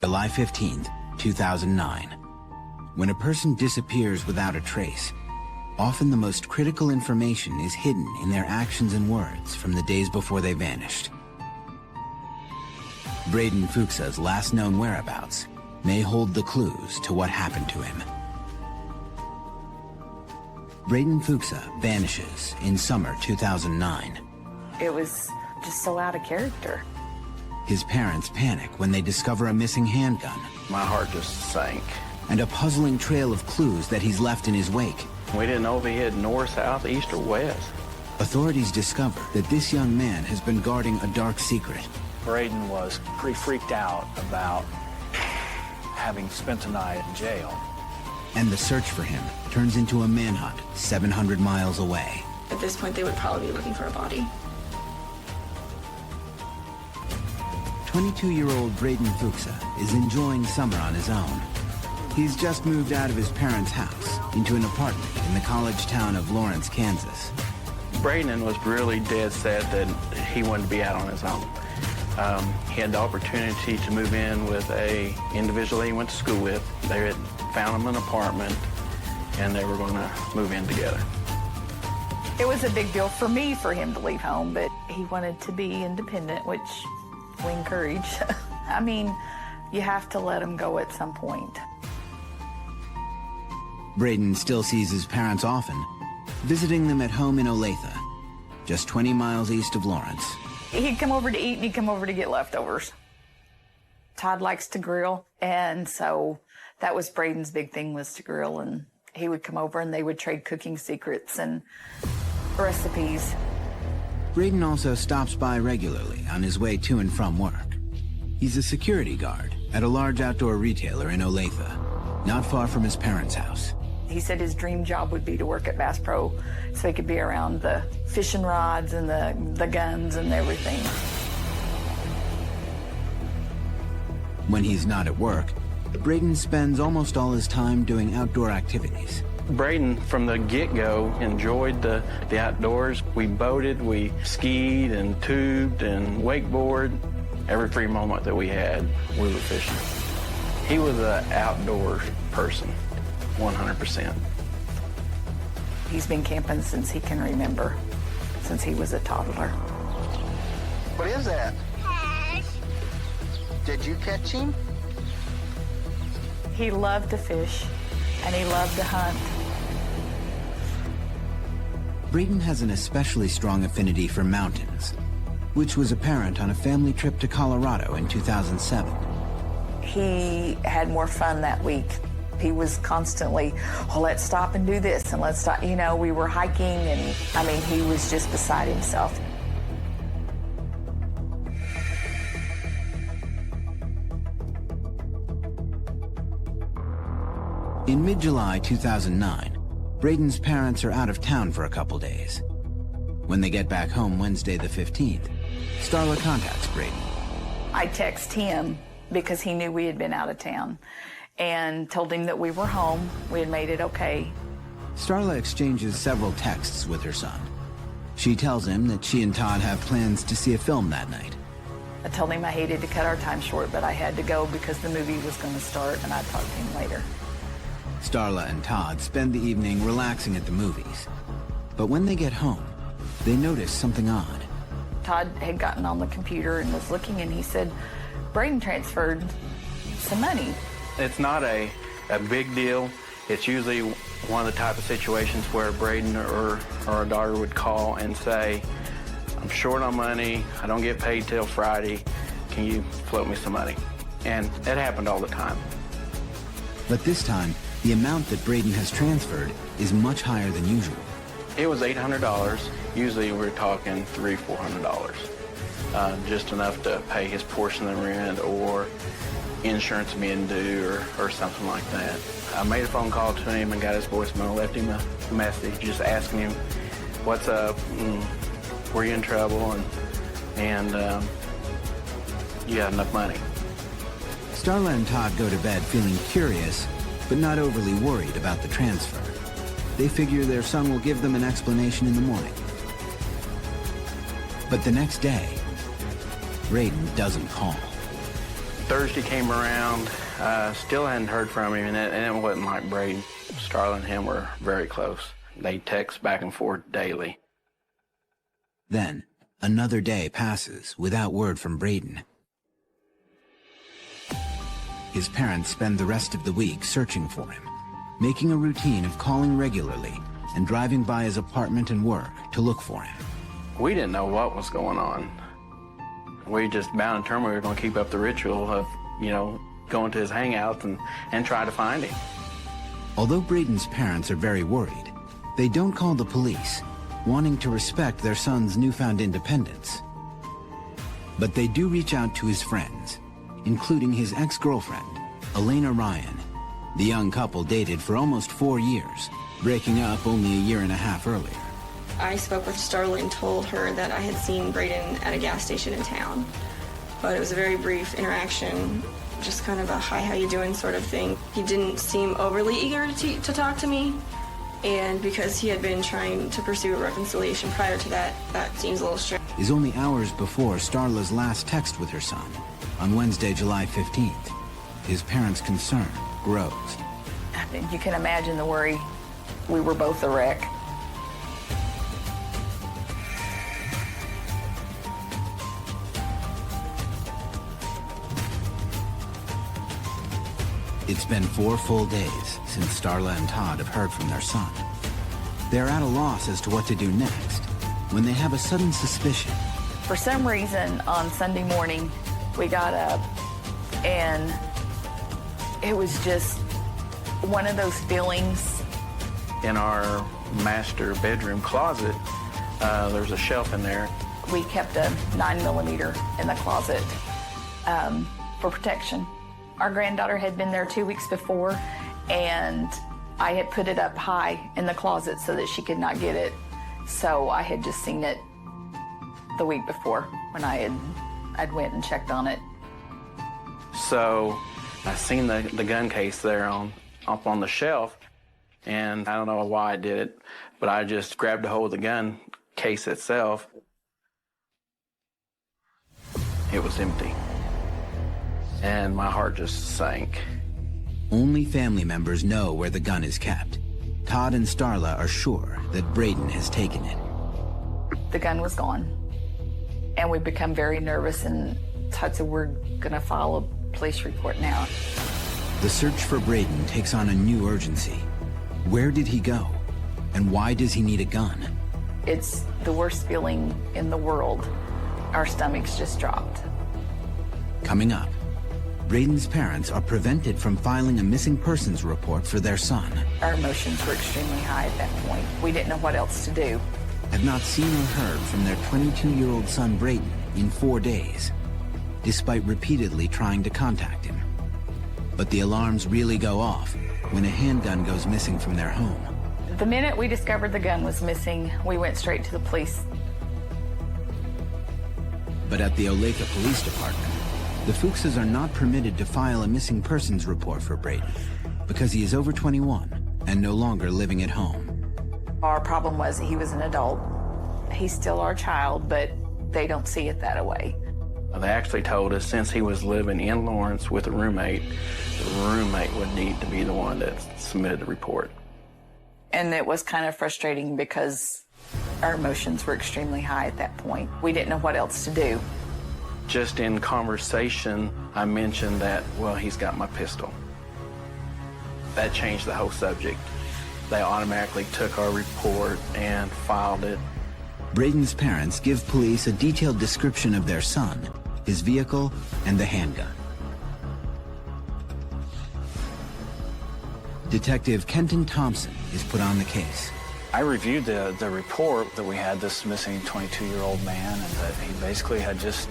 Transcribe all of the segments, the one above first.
July 15th, 2009. When a person disappears without a trace, often the most critical information is hidden in their actions and words from the days before they vanished. Braden Fuchsa's last known whereabouts may hold the clues to what happened to him. Braden Fuchsa vanishes in summer 2009. It was just so out of character. His parents panic when they discover a missing handgun. My heart just sank. And a puzzling trail of clues that he's left in his wake. We didn't know if he hit north, south, east, or west. Authorities discover that this young man has been guarding a dark secret. Braden was pretty freaked out about having spent the night in jail. And the search for him turns into a manhunt 700 miles away. At this point, they would probably be looking for a body. 22-year-old Braden Fuchsa is enjoying summer on his own. He's just moved out of his parents' house into an apartment in the college town of Lawrence, Kansas. Braden was really dead set that he wanted to be out on his own. He had the opportunity to move in with a individual he went to school with. They had found him an apartment, and they were going to move in together. It was a big deal for me for him to leave home, but he wanted to be independent, which we encourage. I mean, you have to let him go at some point. Braden still sees his parents often, visiting them at home in Olathe, just 20 miles east of Lawrence. He'd come over to eat and he'd come over to get leftovers. Todd likes to grill, and so that was Braden's big thing, was to grill, and he would come over and they would trade cooking secrets and recipes. Braden also stops by regularly on his way to and from work. He's a security guard at a large outdoor retailer in Olathe, not far from his parents' house. He said his dream job would be to work at Bass Pro so he could be around the fishing rods and the guns and everything. When he's not at work, Braden spends almost all his time doing outdoor activities. Braden, from the get-go, enjoyed the outdoors. We boated, we skied and tubed and wakeboard. Every free moment that we had, we were fishing. He was an outdoor person, 100%. He's been camping since he can remember, since he was a toddler. What is that? Fish. Did you catch him? He loved to fish, and he loved to hunt. Braden has an especially strong affinity for mountains, which was apparent on a family trip to Colorado in 2007. He had more fun that week. He was constantly, well, let's stop and do this, and let's stop. You know, we were hiking, and I mean, he was just beside himself. In mid-July 2009, Braden's parents are out of town for a couple days. When they get back home Wednesday the 15th, Starla contacts Braden. I text him because he knew we had been out of town and told him that we were home, we had made it okay. Starla exchanges several texts with her son. She tells him that she and Todd have plans to see a film that night. I told him I hated to cut our time short, but I had to go because the movie was going to start, and I'd talk to him later. Starla and Todd spend the evening relaxing at the movies. But when they get home, they notice something odd. Todd had gotten on the computer and was looking, and he said, Braden transferred some money. It's not a big deal. It's usually one of the type of situations where Braden or a daughter would call and say, I'm short on money, I don't get paid till Friday, can you float me some money? And it happened all the time. But this time, the amount that Braden has transferred is much higher than usual. It was $800. Usually we're talking $300, $400. Just enough to pay his portion of the rent or insurance being due or something like that. I made a phone call to him and got his voicemail, left him a message just asking him what's up, were you in trouble, and you got enough money. Starla and Todd go to bed feeling curious, but not overly worried about the transfer. They figure their son will give them an explanation in the morning. But the next day, Braden doesn't call. Thursday came around, still hadn't heard from him, and it wasn't like Braden. Starla and him were very close. They text back and forth daily. Then, another day passes without word from Braden. His parents spend the rest of the week searching for him, making a routine of calling regularly and driving by his apartment and work to look for him. We didn't know what was going on. We just bound and determined we were going to keep up the ritual of, going to his hangouts and try to find him. Although Braden's parents are very worried, they don't call the police, wanting to respect their son's newfound independence. But they do reach out to his friends, including his ex-girlfriend, Elena Ryan. The young couple dated for almost 4 years, breaking up only a year and a half earlier. I spoke with Starla and told her that I had seen Braden at a gas station in town. But it was a very brief interaction, just kind of a hi, how you doing sort of thing. He didn't seem overly eager to talk to me. And because he had been trying to pursue a reconciliation prior to that, that seems a little strange. Is only hours before Starla's last text with her son, on Wednesday, July 15th. His parents' concern grows. You can imagine the worry. We were both a wreck. It's been 4 full days since Starla and Todd have heard from their son. They're at a loss as to what to do next when they have a sudden suspicion. For some reason, on Sunday morning, we got up and it was just one of those feelings. In our master bedroom closet, there's a shelf in there. We kept a 9mm in the closet for protection. Our granddaughter had been there 2 weeks before, and I had put it up high in the closet so that she could not get it. So I had just seen it the week before when I'd went and checked on it. So I seen the gun case there up on the shelf, and I don't know why I did it, but I just grabbed a hold of the gun case itself. It was empty. And my heart just sank. Only family members know where the gun is kept. Todd and Starla are sure that Braden has taken it. The gun was gone. And we become very nervous, and Todd said, we're gonna file a police report now. The search for Braden takes on a new urgency. Where did he go? And why does he need a gun? It's the worst feeling in the world. Our stomachs just dropped. Coming up, Braden's parents are prevented from filing a missing persons report for their son. Our emotions were extremely high at that point. We didn't know what else to do. Have not seen or heard from their 22-year-old son Braden in 4 days, despite repeatedly trying to contact him. But the alarms really go off when a handgun goes missing from their home. The minute we discovered the gun was missing, we went straight to the police. But at the Olathe Police Department, the Fuchses are not permitted to file a missing persons report for Braden because he is over 21 and no longer living at home. Our problem was he was an adult. He's still our child, but they don't see it that way. They actually told us since he was living in Lawrence with a roommate, the roommate would need to be the one that submitted the report. And it was kind of frustrating because our emotions were extremely high at that point. We didn't know what else to do. Just in conversation, I mentioned that, well, he's got my pistol. That changed the whole subject. They automatically took our report and filed it. Braden's parents give police a detailed description of their son, his vehicle, and the handgun. Detective Kenton Thompson is put on the case. I reviewed the report that we had this missing 22-year-old man, and that he basically had just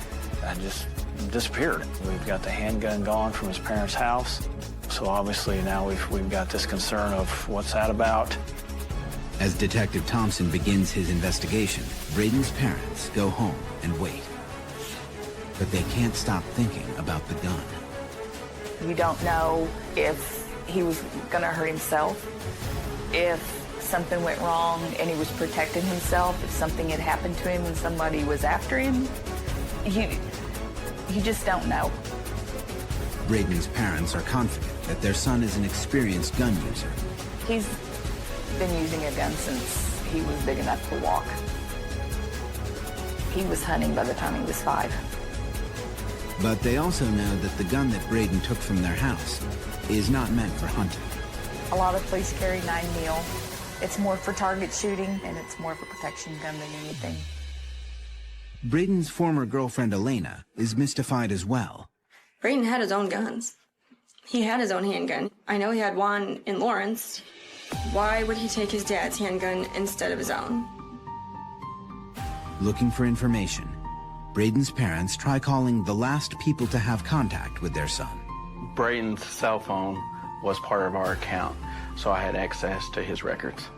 disappeared. We've got the handgun gone from his parents' house, so obviously now we've got this concern of what's that about. As Detective Thompson begins his investigation, Braden's parents go home and wait. But they can't stop thinking about the gun. You don't know if he was going to hurt himself, if something went wrong and he was protecting himself, if something had happened to him and somebody was after him. You just don't know. Braden's parents are confident that their son is an experienced gun user. He's been using a gun since he was big enough to walk. He was hunting by the time he was 5. But they also know that the gun that Braden took from their house is not meant for hunting. A lot of police carry 9mm. It's more for target shooting, and it's more of a protection gun than anything. Braden's former girlfriend Elena is mystified as well. Braden had his own guns. He had his own handgun. I know he had one in Lawrence. Why would he take his dad's handgun instead of his own? Looking for information, Braden's parents try calling the last people to have contact with their son. Braden's cell phone was part of our account, so I had access to his records.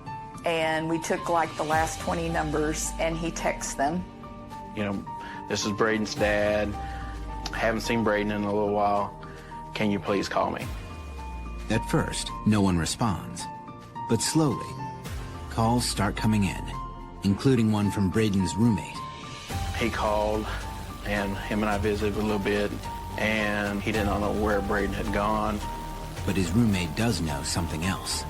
And we took like the last 20 numbers, and he texts them. You know, this is Braden's dad. Haven't seen Braden in a little while. Can you please call me? At first, no one responds. But slowly, calls start coming in, including one from Braden's roommate. He called, and him and I visited a little bit, and he didn't know where Braden had gone. But his roommate does know something else.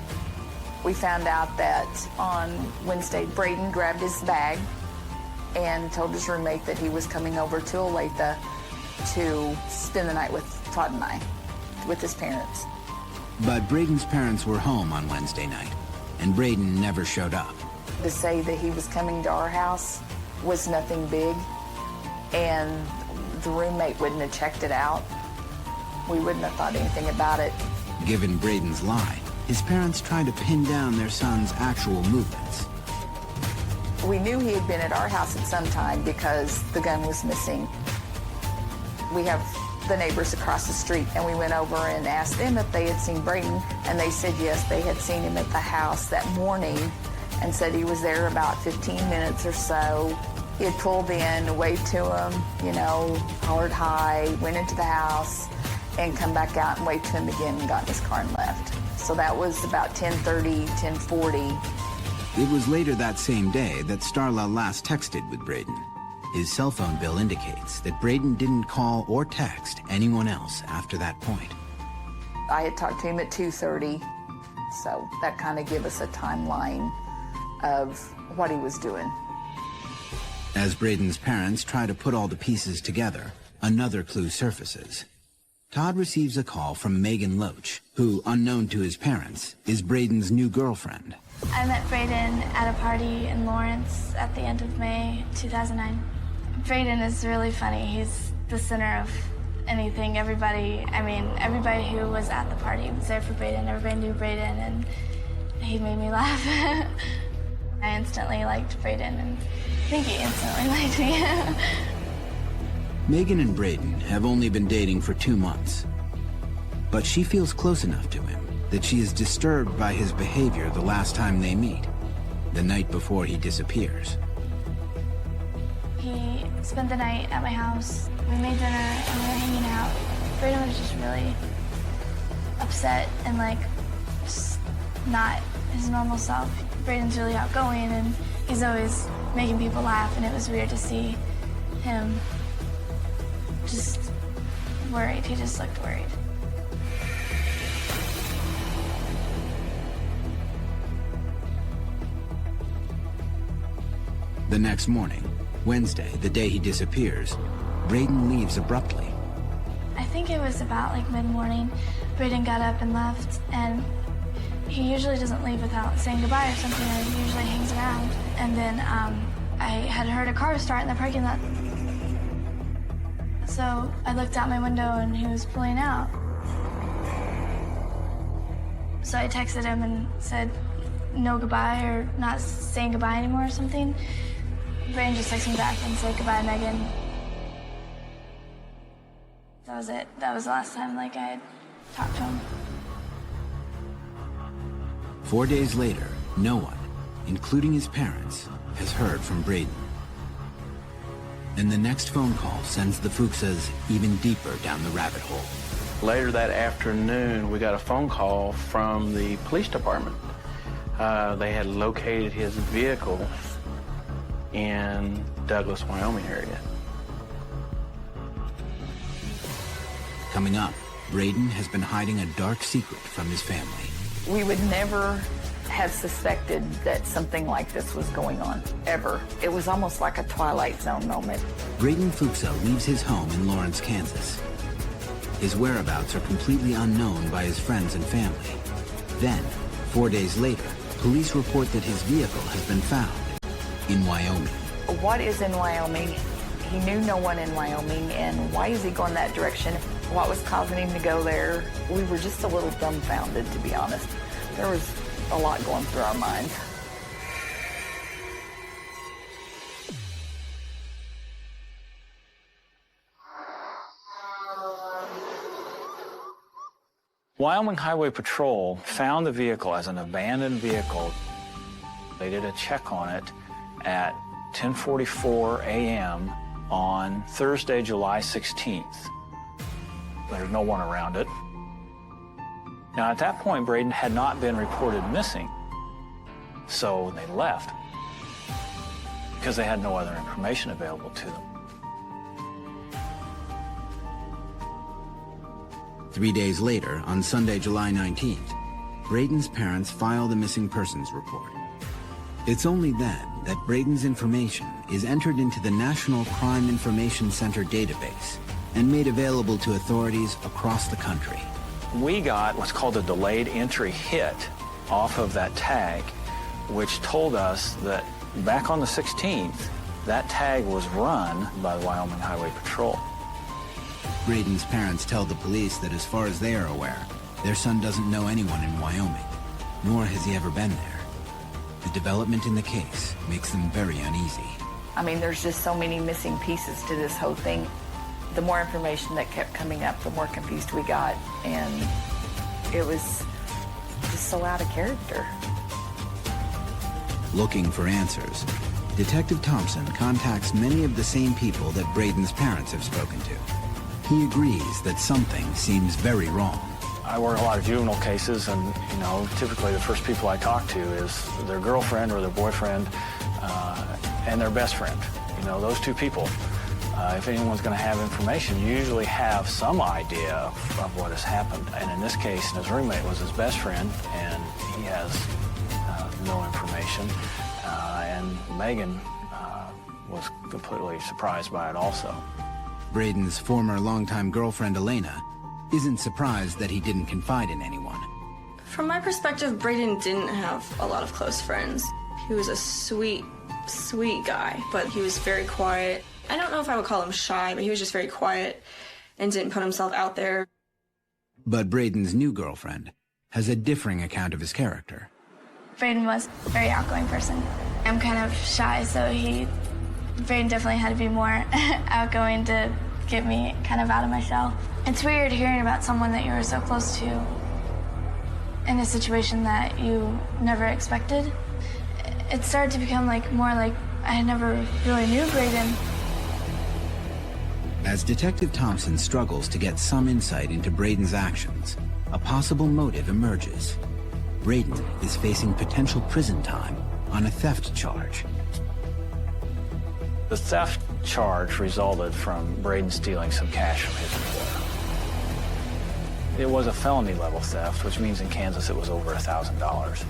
We found out that on Wednesday, Braden grabbed his bag and told his roommate that he was coming over to Olathe to spend the night with Todd and I, with his parents. But Braden's parents were home on Wednesday night, and Braden never showed up. To say that he was coming to our house was nothing big, and the roommate wouldn't have checked it out. We wouldn't have thought anything about it. Given Braden's lie, his parents tried to pin down their son's actual movements. We knew he had been at our house at some time because the gun was missing. We have the neighbors across the street, and we went over and asked them if they had seen Braden, and they said yes, they had seen him at the house that morning and said he was there about 15 minutes or so. He had pulled in, waved to him, you know, hollered hi, went into the house, and come back out and waved to him again and got in his car and left. So that was about 10:30, 10:40. It was later that same day that Starla last texted with Braden. His cell phone bill indicates that Braden didn't call or text anyone else after that point. I had talked to him at 2:30, so that kind of gave us a timeline of what he was doing. As Braden's parents try to put all the pieces together, another clue surfaces. Todd receives a call from Megan Loach, who, unknown to his parents, is Braden's new girlfriend. I met Braden at a party in Lawrence at the end of May 2009. Braden is really funny. He's the center of anything. Everybody who was at the party was there for Braden. Everybody knew Braden, and he made me laugh. I instantly liked Braden, and I think he instantly liked me. Megan and Braden have only been dating for 2 months, but she feels close enough to him that she is disturbed by his behavior the last time they meet, the night before he disappears. He spent the night at my house. We made dinner and we were hanging out. Braden was just really upset and just not his normal self. Braden's really outgoing and he's always making people laugh, and it was weird to see him just worried. He just looked worried. The next morning, Wednesday, the day he disappears, Braden leaves abruptly. I think it was about mid-morning. Braden got up and left, and he usually doesn't leave without saying goodbye or something, and he usually hangs around. And then I had heard a car start in the parking lot. So I looked out my window and he was pulling out. So I texted him and said no goodbye or not saying goodbye anymore or something. Braden just texted me back and said goodbye, Megan. That was it. That was the last time I had talked to him. 4 days later, no one, including his parents, has heard from Braden. And the next phone call sends the Fuchsas even deeper down the rabbit hole. Later that afternoon, we got a phone call from the police department. They had located his vehicle in Douglas, Wyoming area. Coming up, Braden has been hiding a dark secret from his family. We would never have suspected that something like this was going on, ever. It was almost like a Twilight Zone moment. Braden Fuchsa leaves his home in Lawrence, Kansas. His whereabouts are completely unknown by his friends and family. Then, 4 days later, police report that his vehicle has been found in Wyoming. What is in Wyoming? He knew no one in Wyoming, and why is he going that direction? What was causing him to go there? We were just a little dumbfounded, to be honest. There was a lot going through our minds. Wyoming Highway Patrol found the vehicle as an abandoned vehicle. They did a check on it at 10:44 a.m. on Thursday, July 16th. There's no one around it. Now, at that point, Braden had not been reported missing, so they left because they had no other information available to them. 3 days later, on Sunday, July 19th, Braden's parents filed a missing persons report. It's only then that Braden's information is entered into the National Crime Information Center database and made available to authorities across the country. We got what's called a delayed entry hit off of that tag, which told us that back on the 16th, that tag was run by the Wyoming Highway Patrol. Braden's parents tell the police that as far as they are aware, their son doesn't know anyone in Wyoming, nor has he ever been there. The development in the case makes them very uneasy. I mean, there's just so many missing pieces to this whole thing. The more information that kept coming up, the more confused we got, and it was just so out of character. Looking for answers, Detective Thompson contacts many of the same people that Braden's parents have spoken to. He agrees that something seems very wrong. I work a lot of juvenile cases, and typically the first people I talk to is their girlfriend or their boyfriend and their best friend. Those two people. If anyone's going to have information, you usually have some idea of what has happened. And in this case, his roommate was his best friend, and he has no information. And Megan was completely surprised by it also. Braden's former longtime girlfriend, Elena, isn't surprised that he didn't confide in anyone. From my perspective, Braden didn't have a lot of close friends. He was a sweet, sweet guy, but he was very quiet. I don't know if I would call him shy, but he was just very quiet and didn't put himself out there. But Braden's new girlfriend has a differing account of his character. Braden was a very outgoing person. I'm kind of shy, so Braden definitely had to be more outgoing to get me kind of out of my shell. It's weird hearing about someone that you were so close to in a situation that you never expected. It started to become more like I never really knew Braden. As Detective Thompson struggles to get some insight into Braden's actions, a possible motive emerges. Braden is facing potential prison time on a theft charge. The theft charge resulted from Braden stealing some cash from his employer. It was a felony level theft, which means in Kansas it was over $1,000.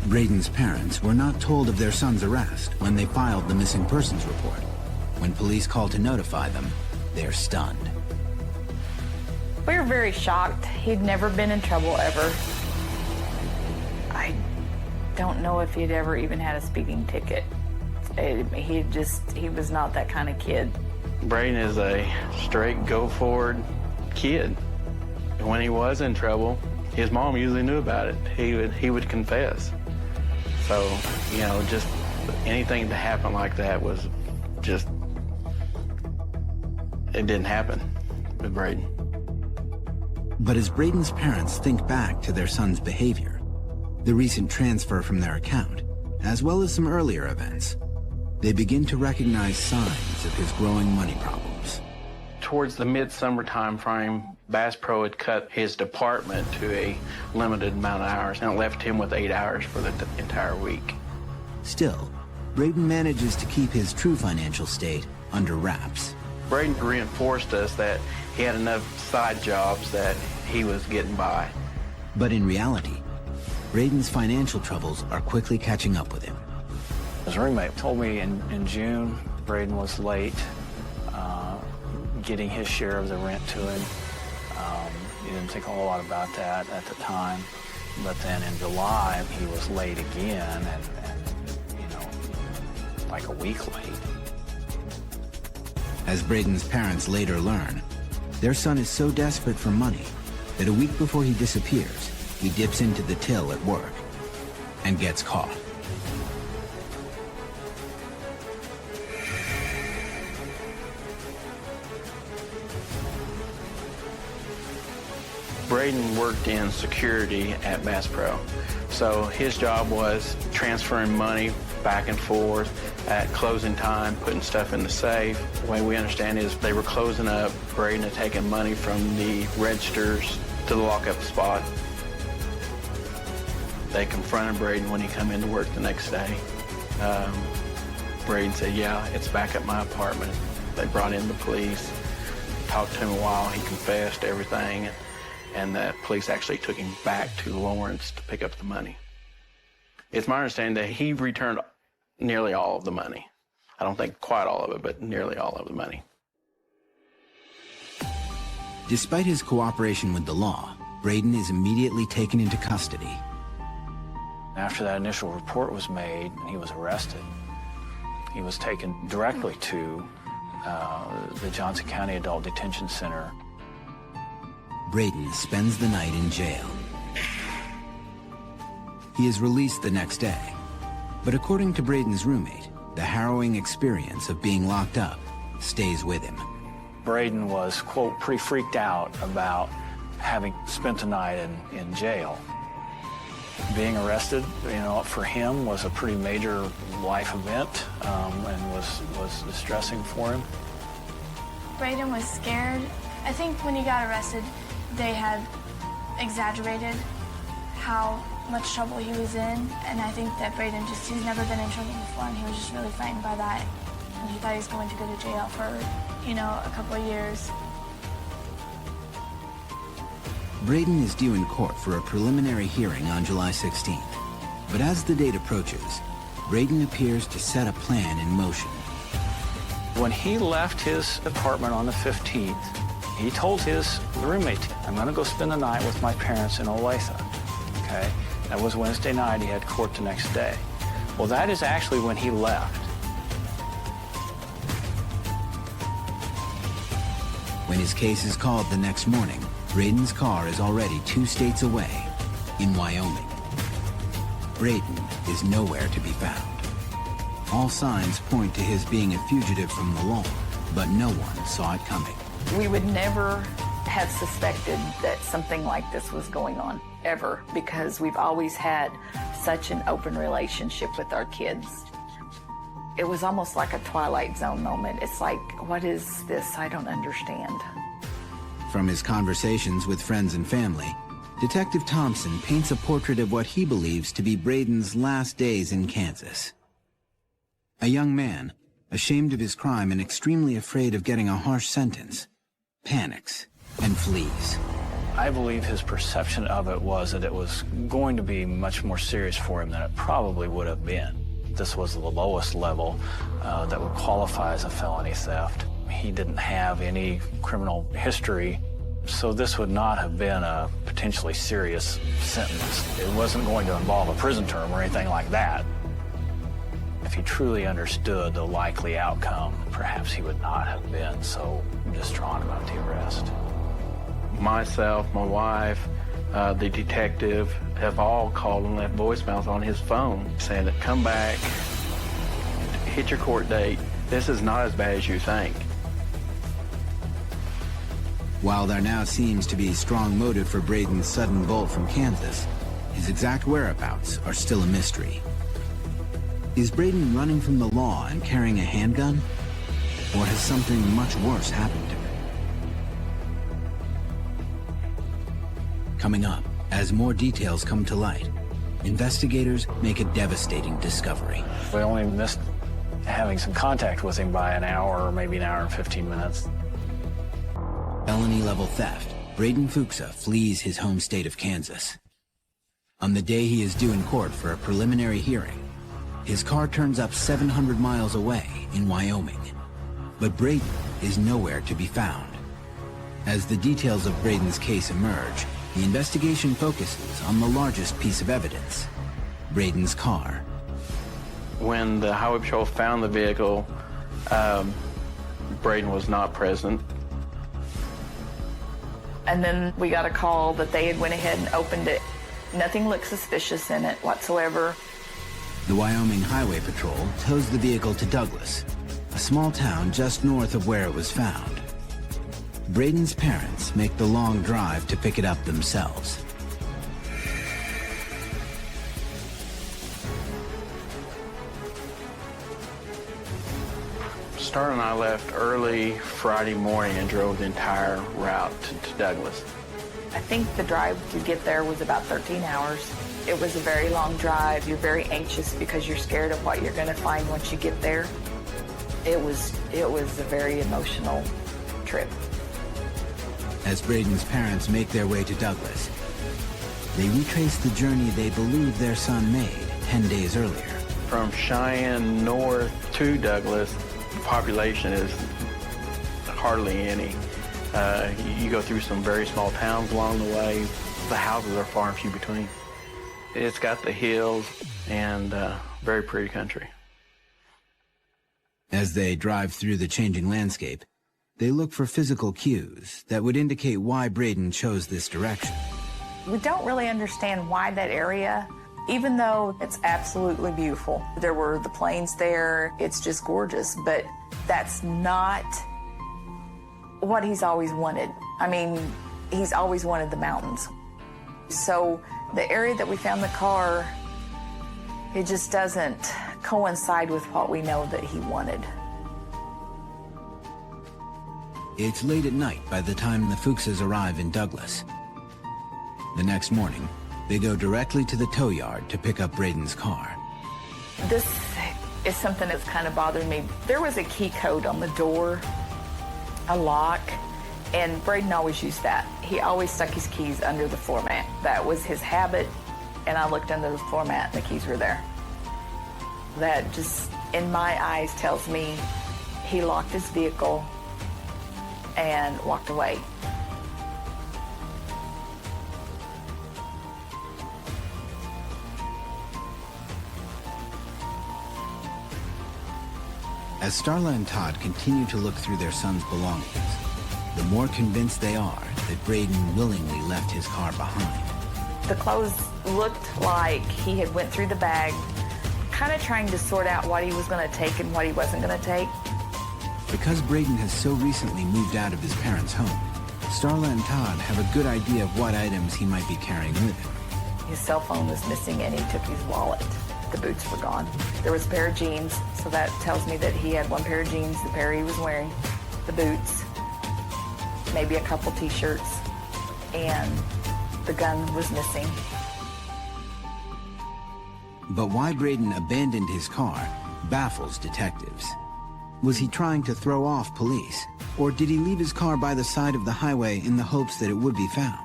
Braden's parents were not told of their son's arrest when they filed the missing persons report. When police called to notify them, they're stunned. We were very shocked. He'd never been in trouble, ever. I don't know if he'd ever even had a speeding ticket. He was not that kind of kid. Braden is a straight, go-forward kid. When he was in trouble, his mom usually knew about it. He would confess. So, just anything to happen like that was just, it didn't happen with Braden. But as Braden's parents think back to their son's behavior, the recent transfer from their account, as well as some earlier events, they begin to recognize signs of his growing money problems. Towards the midsummer time frame, Bass Pro had cut his department to a limited amount of hours, and it left him with 8 hours for the entire week. Still, Braden manages to keep his true financial state under wraps. Braden reinforced us that he had enough side jobs that he was getting by. But in reality, Braden's financial troubles are quickly catching up with him. His roommate told me in June, Braden was late getting his share of the rent to him. He didn't think a whole lot about that at the time. But then in July, he was late again, and you know, like a week late. As Braden's parents later learn, their son is so desperate for money that a week before he disappears, he dips into the till at work and gets caught. Braden worked in security at Bass Pro. So his job was transferring money back and forth at closing time, putting stuff in the safe. The way we understand is they were closing up. Braden had taken money from the registers to the lockup spot. They confronted Braden when he come into work the next day. Braden said, yeah, it's back at my apartment. They brought in the police, talked to him a while, he confessed everything, and the police actually took him back to Lawrence to pick up the money. It's my understanding that he returned nearly all of the money. I don't think quite all of it, but nearly all of the money. Despite his cooperation with the law, Braden is immediately taken into custody. After that initial report was made, he was arrested. He was taken directly to the Johnson County Adult Detention Center. Braden spends the night in jail. He is released the next day, but according to Braden's roommate, the harrowing experience of being locked up stays with him. Braden was, quote, pretty freaked out about having spent the night in jail. Being arrested, you know, for him was a pretty major life event and was distressing for him. Braden was scared. I think when he got arrested, they had exaggerated how much trouble he was in, and I think that Braden he's never been in trouble before, and he was just really frightened by that. And he thought he was going to go to jail for, you know, a couple of years. Braden is due in court for a preliminary hearing on July 16th. But as the date approaches, Braden appears to set a plan in motion. When he left his apartment on the 15th, he told his roommate, I'm going to go spend the night with my parents in Olathe. Okay? That was Wednesday night. He had court the next day. Well, that is actually when he left. When his case is called the next morning, Braden's car is already 2 states away, in Wyoming. Braden is nowhere to be found. All signs point to his being a fugitive from the law, but no one saw it coming. We would never have suspected that something like this was going on, ever, because we've always had such an open relationship with our kids. It was almost like a Twilight Zone moment. It's like, what is this? I don't understand. From his conversations with friends and family, Detective Thompson paints a portrait of what he believes to be Braden's last days in Kansas. A young man, ashamed of his crime and extremely afraid of getting a harsh sentence, panics and flees. I believe his perception of it was that it was going to be much more serious for him than it probably would have been. This was the lowest level that would qualify as a felony theft. He didn't have any criminal history, so this would not have been a potentially serious sentence. It wasn't going to involve a prison term or anything like that. If he truly understood the likely outcome, perhaps he would not have been so distraught about the arrest. Myself, my wife, the detective have all called and left voicemails on his phone saying that come back, hit your court date. This is not as bad as you think. While there now seems to be strong motive for Braden's sudden bolt from Kansas, his exact whereabouts are still a mystery. Is Braden running from the law and carrying a handgun? Or has something much worse happened to him? Coming up, as more details come to light, investigators make a devastating discovery. We only missed having some contact with him by an hour or maybe an hour and 15 minutes. Felony level theft, Braden Fuchsa flees his home state of Kansas. On the day he is due in court for a preliminary hearing, his car turns up 700 miles away in Wyoming. But Braden is nowhere to be found. As the details of Braden's case emerge, the investigation focuses on the largest piece of evidence, Braden's car. When the Highway Patrol found the vehicle, Braden was not present. And then we got a call that they had went ahead and opened it. Nothing looked suspicious in it whatsoever. The Wyoming Highway Patrol tows the vehicle to Douglas, a small town just north of where it was found. Braden's parents make the long drive to pick it up themselves. Starla and I left early Friday morning and drove the entire route to Douglas. I think the drive to get there was about 13 hours. It was a very long drive. You're very anxious because you're scared of what you're going to find once you get there. It was a very emotional trip. As Braden's parents make their way to Douglas, they retrace the journey they believe their son made 10 days earlier. From Cheyenne north to Douglas, the population is hardly any. You go through some very small towns along the way. The houses are far and few between. It's got the hills and very pretty country. As they drive through the changing landscape, they look for physical cues that would indicate why Braden chose this direction. We don't really understand why that area, even though it's absolutely beautiful. There were the plains there, it's just gorgeous, but that's not what he's always wanted. I mean, he's always wanted the mountains. So the area that we found the car, it just doesn't coincide with what we know that he wanted. It's late at night by the time the Fuchsas arrive in Douglas. The next morning, they go directly to the tow yard to pick up Braden's car. This is something that's kind of bothered me. There was a key code on the door, a lock, and Braden always used that. He always stuck his keys under the floor mat. That was his habit, and I looked under the floor mat and the keys were there. That just, in my eyes, tells me he locked his vehicle and walked away. As Starla and Todd continue to look through their son's belongings, the more convinced they are that Braden willingly left his car behind. The clothes looked like he had went through the bag, kind of trying to sort out what he was going to take and what he wasn't going to take. Because Braden has so recently moved out of his parents' home, Starla and Todd have a good idea of what items he might be carrying with him. His cell phone was missing and he took his wallet. The boots were gone. There was a pair of jeans, so that tells me that he had one pair of jeans, the pair he was wearing, the boots, maybe a couple t-shirts, and the gun was missing. But why Braden abandoned his car baffles detectives. Was he trying to throw off police, or did he leave his car by the side of the highway in the hopes that it would be found?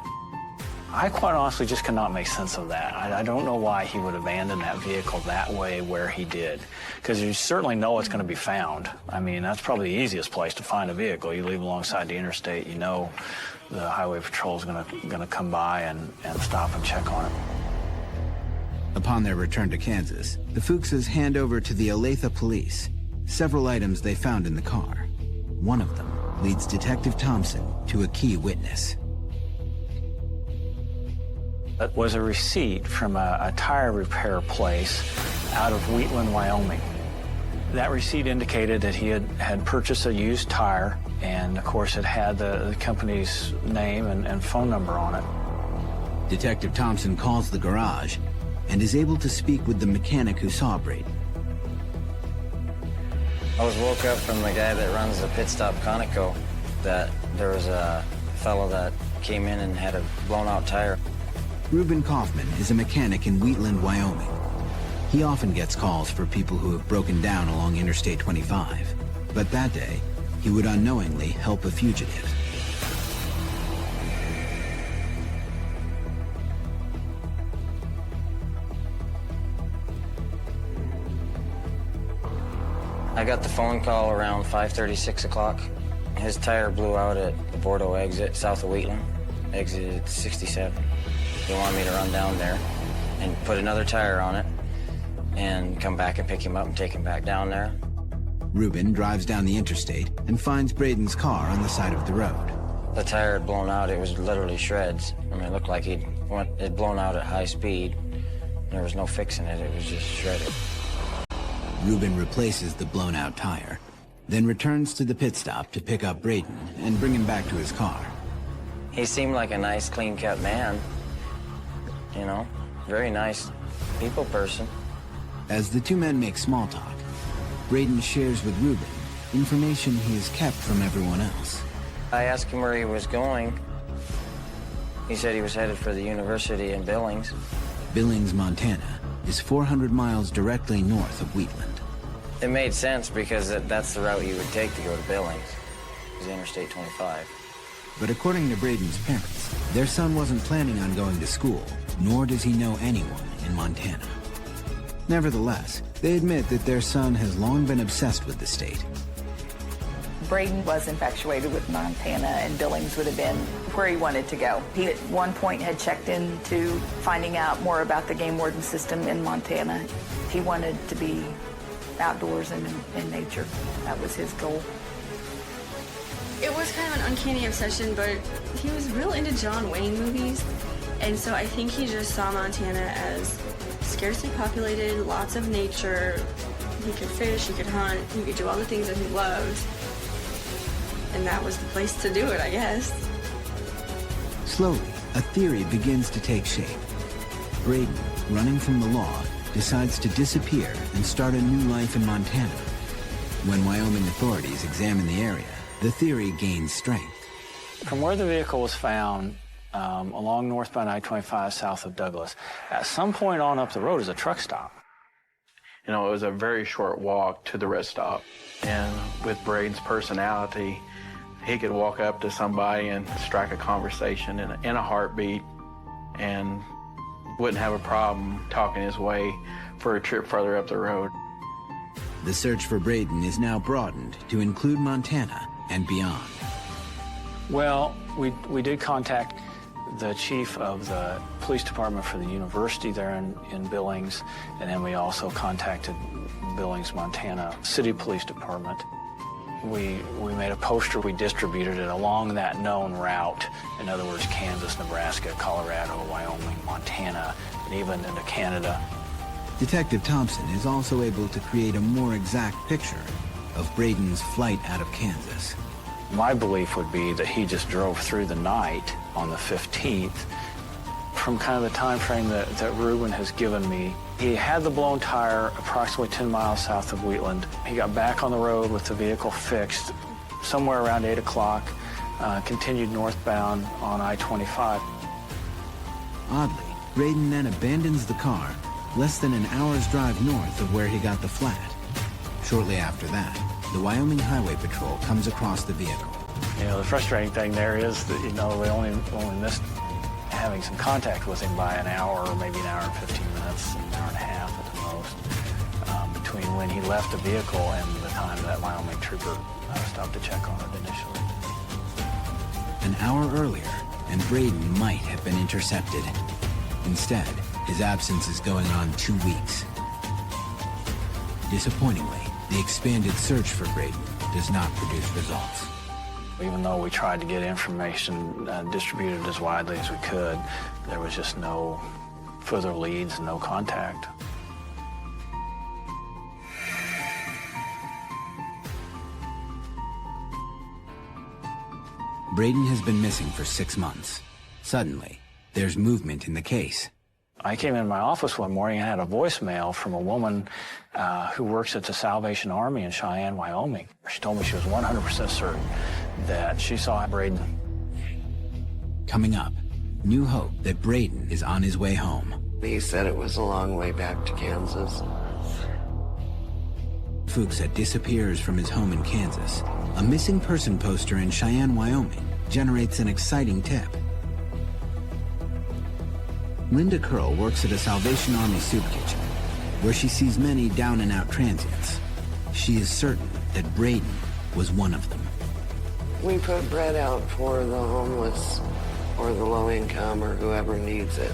I quite honestly just cannot make sense of that. I don't know why he would abandon that vehicle that way where he did, because you certainly know it's going to be found. I mean, that's probably the easiest place to find a vehicle. You leave alongside the interstate, you know the highway patrol is going to come by and stop and check on it. Upon their return to Kansas, the Fuchsas hand over to the Olathe police several items they found in the car. One of them leads Detective Thompson to a key witness. It was a receipt from a tire repair place out of Wheatland, Wyoming. That receipt indicated that he had purchased a used tire, and of course it had the company's name and phone number on it. Detective Thompson calls the garage and is able to speak with the mechanic who saw Braden. I was woke up from the guy that runs the pit stop Conoco that there was a fellow that came in and had a blown out tire. Reuben Kaufman is a mechanic in Wheatland, Wyoming. He often gets calls for people who have broken down along Interstate 25. But that day, he would unknowingly help a fugitive. I got the phone call around 5:30, 6 o'clock. His tire blew out at the Bordeaux exit, south of Wheatland, exit 67. He wanted me to run down there and put another tire on it and come back and pick him up and take him back down there. Ruben drives down the interstate and finds Braden's car on the side of the road. The tire had blown out. It was literally shreds. I mean, it looked like it'd blown out at high speed. There was no fixing it. It was just shredded. Ruben replaces the blown-out tire, then returns to the pit stop to pick up Braden and bring him back to his car. He seemed like a nice, clean-cut man. You know, very nice people person. As the two men make small talk, Braden shares with Ruben information he has kept from everyone else. I asked him where he was going. He said he was headed for the university in Billings. Billings, Montana, is 400 miles directly north of Wheatland. It made sense because that's the route you would take to go to Billings. It was Interstate 25. But according to Braden's parents, their son wasn't planning on going to school, nor does he know anyone in Montana. Nevertheless, they admit that their son has long been obsessed with the state. Braden was infatuated with Montana, and Billings would have been where he wanted to go. He at one point had checked into finding out more about the game warden system in Montana. He wanted to be outdoors and in nature. That was his goal. It was kind of an uncanny obsession, but he was real into John Wayne movies. And so I think he just saw Montana as scarcely populated, lots of nature. He could fish, he could hunt, he could do all the things that he loved. And that was the place to do it, I guess. Slowly, a theory begins to take shape. Braden, running from the law, decides to disappear and start a new life in Montana. When Wyoming authorities examine the area, the theory gains strength. From where the vehicle was found, along northbound I-25 south of Douglas, at some point on up the road is a truck stop. You know, it was a very short walk to the rest stop. And with Braden's personality, he could walk up to somebody and strike a conversation in a heartbeat and wouldn't have a problem talking his way for a trip further up the road. The search for Braden is now broadened to include Montana and beyond. Well, we did contact the chief of the police department for the university there in Billings, and then we also contacted Billings, Montana City Police Department. We made a poster, we distributed it along that known route. In other words, Kansas, Nebraska, Colorado, Wyoming, Montana, and even into Canada. Detective Thompson is also able to create a more exact picture of Braden's flight out of Kansas. My belief would be that he just drove through the night on the 15th. From kind of the time frame that Ruben has given me, he had the blown tire approximately 10 miles south of Wheatland. He got back on the road with the vehicle fixed somewhere around 8 o'clock, continued northbound on I-25. Oddly, Braden then abandons the car less than an hour's drive north of where he got the flat. Shortly after that, the Wyoming Highway Patrol comes across the vehicle. You know, the frustrating thing there is that, you know, we only missed having some contact with him by an hour or maybe an hour and 15 minutes, an hour and a half at the most, between when he left the vehicle and the time that Wyoming trooper stopped to check on it initially. An hour earlier, and Braden might have been intercepted. Instead, his absence is going on 2 weeks. Disappointingly, the expanded search for Braden does not produce results. Even though we tried to get information distributed as widely as we could, there was just no further leads, no contact. Braden has been missing for 6 months. Suddenly, there's movement in the case. I came in my office one morning and had a voicemail from a woman who works at the Salvation Army in Cheyenne, Wyoming. She told me she was 100% certain that she saw Braden. Coming up, new hope that Braden is on his way home. He said it was a long way back to Kansas. Fuchsa disappears from his home in Kansas. A missing person poster in Cheyenne, Wyoming generates an exciting tip. Linda Curl works at a Salvation Army soup kitchen, where she sees many down-and-out transients. She is certain that Braden was one of them. We put bread out for the homeless or the low income or whoever needs it.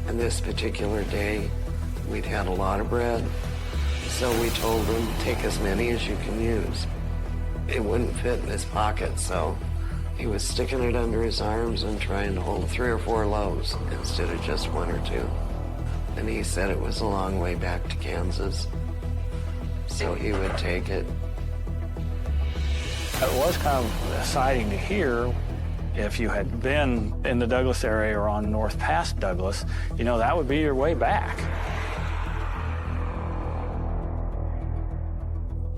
And this particular day, we'd had a lot of bread, so we told him, take as many as you can use. It wouldn't fit in his pocket, so he was sticking it under his arms and trying to hold 3 or 4 loaves instead of just 1 or 2. And he said it was a long way back to Kansas, so he would take it. It was kind of exciting to hear. If you had been in the Douglas area or on north past Douglas, you know, that would be your way back.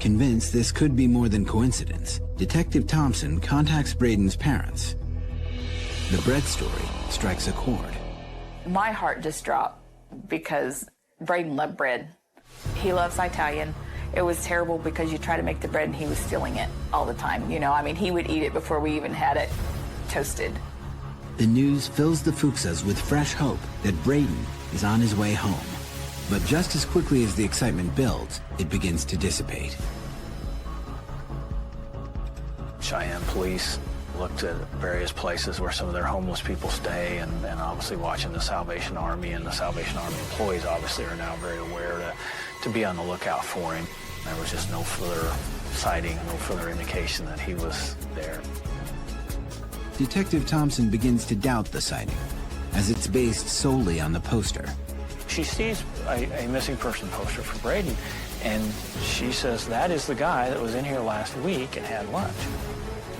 Convinced this could be more than coincidence, Detective Thompson contacts Braden's parents. The bread story strikes a chord. My heart just dropped because Braden loved bread. He loves Italian. It was terrible because you try to make the bread and he was stealing it all the time. You know, I mean, he would eat it before we even had it toasted. The news fills the Fuchsas with fresh hope that Braden is on his way home. But just as quickly as the excitement builds, it begins to dissipate. Cheyenne police looked at various places where some of their homeless people stay, and obviously watching the Salvation Army, and the Salvation Army employees obviously are now very aware to be on the lookout for him. There was just no further sighting, no further indication that he was there. Detective Thompson begins to doubt the sighting, as it's based solely on the poster. She sees a missing person poster for Braden, and she says, that is the guy that was in here last week and had lunch.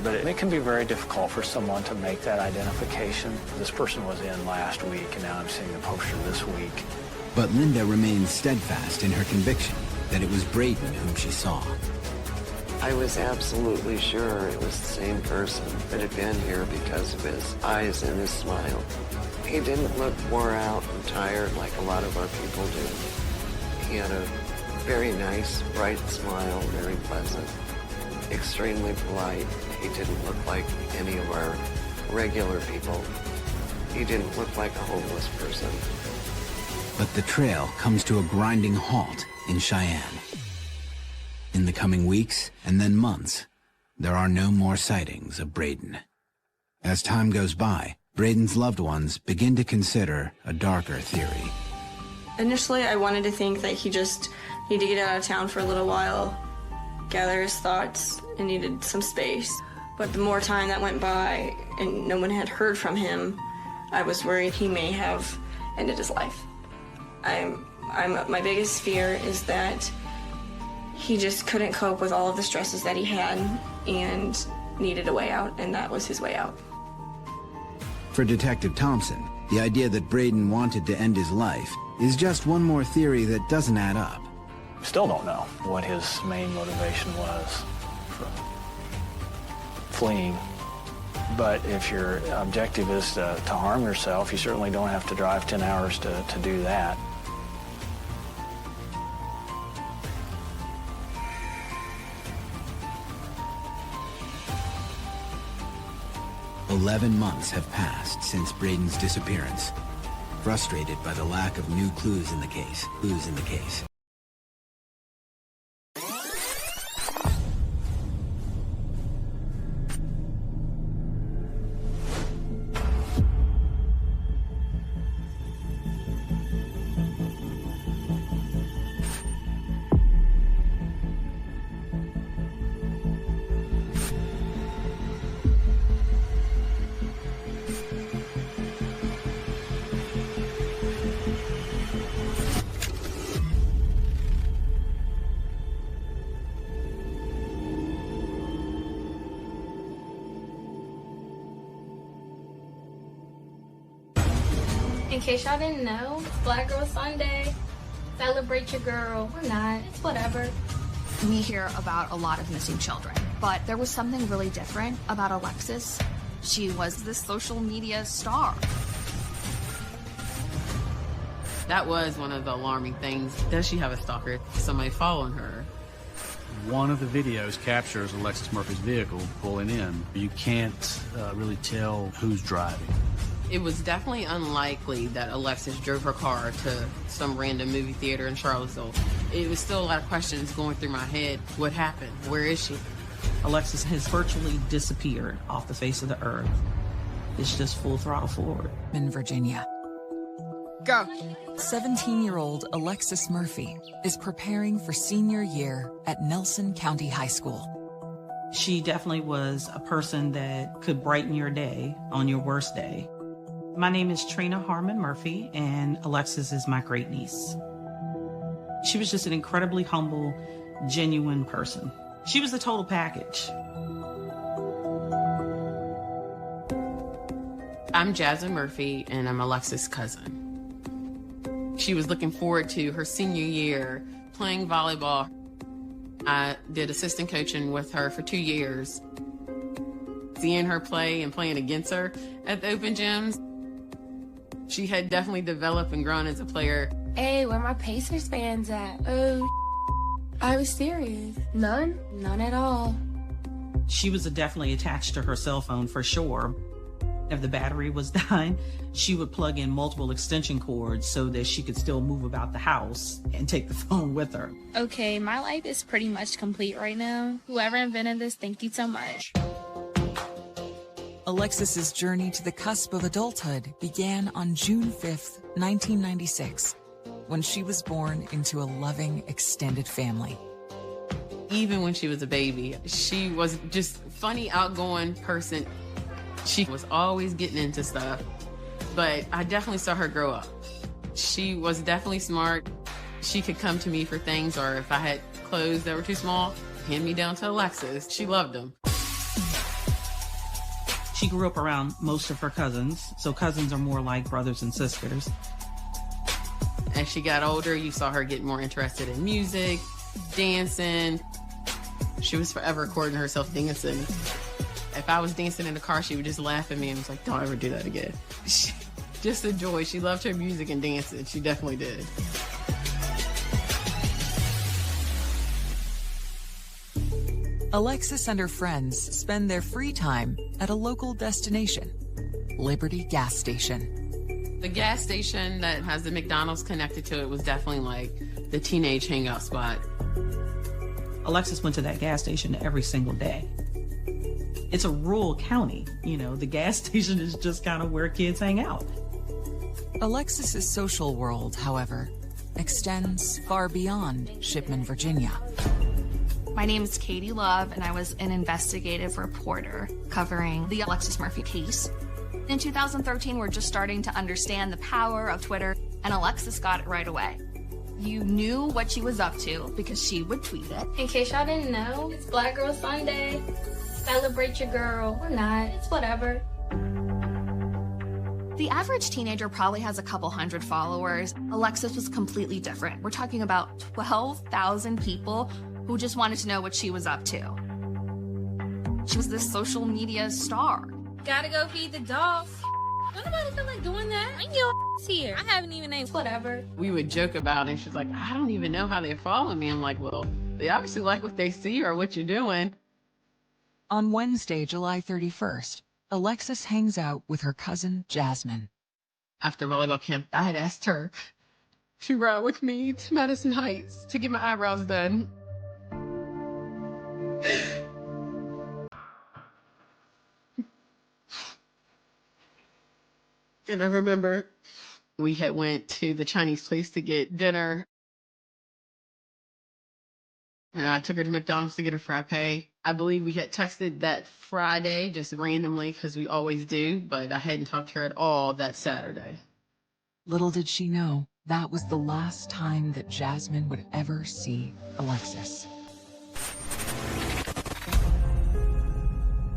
But it can be very difficult for someone to make that identification. This person was in last week, and now I'm seeing the poster this week. But Linda remains steadfast in her conviction that it was Braden whom she saw. I was absolutely sure it was the same person that had been here because of his eyes and his smile. He didn't look wore out and tired like a lot of our people do. He had a very nice, bright smile, very pleasant, extremely polite. He didn't look like any of our regular people. He didn't look like a homeless person. But the trail comes to a grinding halt in Cheyenne. In the coming weeks and then months, there are no more sightings of Braden. As time goes by, Braden's loved ones begin to consider a darker theory. Initially, I wanted to think that he just needed to get out of town for a little while, gather his thoughts, and needed some space. But the more time that went by and no one had heard from him, I was worried he may have ended his life. My biggest fear is that he just couldn't cope with all of the stresses that he had and needed a way out, and that was his way out. For Detective Thompson, the idea that Braden wanted to end his life is just one more theory that doesn't add up. Still don't know what his main motivation was for fleeing. But if your objective is to harm yourself, you certainly don't have to drive 10 hours to do that. "11 months have passed since Braden's disappearance, frustrated by the lack of new clues in the case. In case y'all didn't know, it's Black Girl Sunday. Celebrate your girl. Or not. It's whatever. We hear about a lot of missing children, but there was something really different about Alexis. She was this social media star. That was one of the alarming things. Does she have a stalker? Somebody following her? One of the videos captures Alexis Murphy's vehicle pulling in. You can't really tell who's driving. It was definitely unlikely that Alexis drove her car to some random movie theater in Charlottesville. It was still a lot of questions going through my head. What happened? Where is she? Alexis has virtually disappeared off the face of the earth. It's just full throttle forward. In Virginia. Go. 17-year-old Alexis Murphy is preparing for senior year at Nelson County High School. She definitely was a person that could brighten your day on your worst day. My name is Trina Harmon Murphy, and Alexis is my great niece. She was just an incredibly humble, genuine person. She was the total package. I'm Jasmine Murphy, and I'm Alexis' cousin. She was looking forward to her senior year playing volleyball. I did assistant coaching with her for 2 years. Seeing her play and playing against her at the open gyms, she had definitely developed and grown as a player. Hey, where my Pacers fans at? Oh, I was serious. None at all. She was definitely attached to her cell phone for sure. If the battery was dying, she would plug in multiple extension cords so that she could still move about the house and take the phone with her. Okay, my life is pretty much complete right now. Whoever invented this, thank you so much. Alexis's journey to the cusp of adulthood began on June 5th, 1996, when she was born into a loving, extended family. Even when she was a baby, she was just funny, outgoing person. She was always getting into stuff, but I definitely saw her grow up. She was definitely smart. She could come to me for things, or if I had clothes that were too small, hand me down to Alexis. She loved them. She grew up around most of her cousins, so cousins are more like brothers and sisters. As she got older, you saw her get more interested in music, dancing. She was forever recording herself dancing. If I was dancing in the car, she would just laugh at me and was like, don't ever do that again. Just a joy. She loved her music and dancing. She definitely did. Alexis and her friends spend their free time at a local destination, Liberty Gas Station. The gas station that has the McDonald's connected to it was definitely like the teenage hangout spot. Alexis went to that gas station every single day. It's a rural county, you know, the gas station is just kind of where kids hang out. Alexis's social world, however, extends far beyond Shipman, Virginia. My name is Katie Love, and I was an investigative reporter covering the Alexis Murphy case. In 2013, we're just starting to understand the power of Twitter, and Alexis got it right away. You knew what she was up to because she would tweet it. In case y'all didn't know, it's Black Girl Sunday. Celebrate your girl. Or not. It's whatever. The average teenager probably has a couple hundred followers. Alexis was completely different. We're talking about 12,000 people who just wanted to know what she was up to. She was this social media star. Gotta go feed the dogs. Don't nobody feel like doing that. Bring your ass here. I haven't even named whatever. We would joke about it. She's like, I don't even know how they're following me. I'm like, well, they obviously like what they see or what you're doing. On Wednesday, July 31st, Alexis hangs out with her cousin, Jasmine. After volleyball camp, I had asked her to ride with me to Madison Heights to get my eyebrows done. And I remember we had went to the Chinese place to get dinner. And I took her to McDonald's to get a frappe. I believe we had texted that Friday, just randomly, because we always do, but I hadn't talked to her at all that Saturday. Little did she know, that was the last time that Jasmine would ever see Alexis.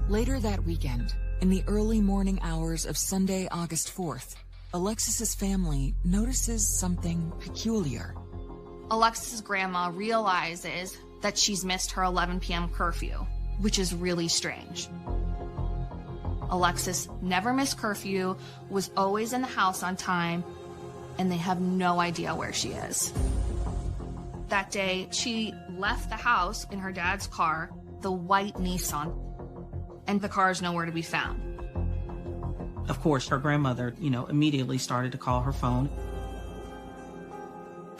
Later that weekend, in the early morning hours of Sunday, August 4th, Alexis's family notices something peculiar. Alexis's grandma realizes that she's missed her 11 p.m. curfew, which is really strange. Alexis never missed curfew, was always in the house on time, and they have no idea where she is. That day, she left the house in her dad's car, the white Nissan, and the car is nowhere to be found. Of course, her grandmother, immediately started to call her phone,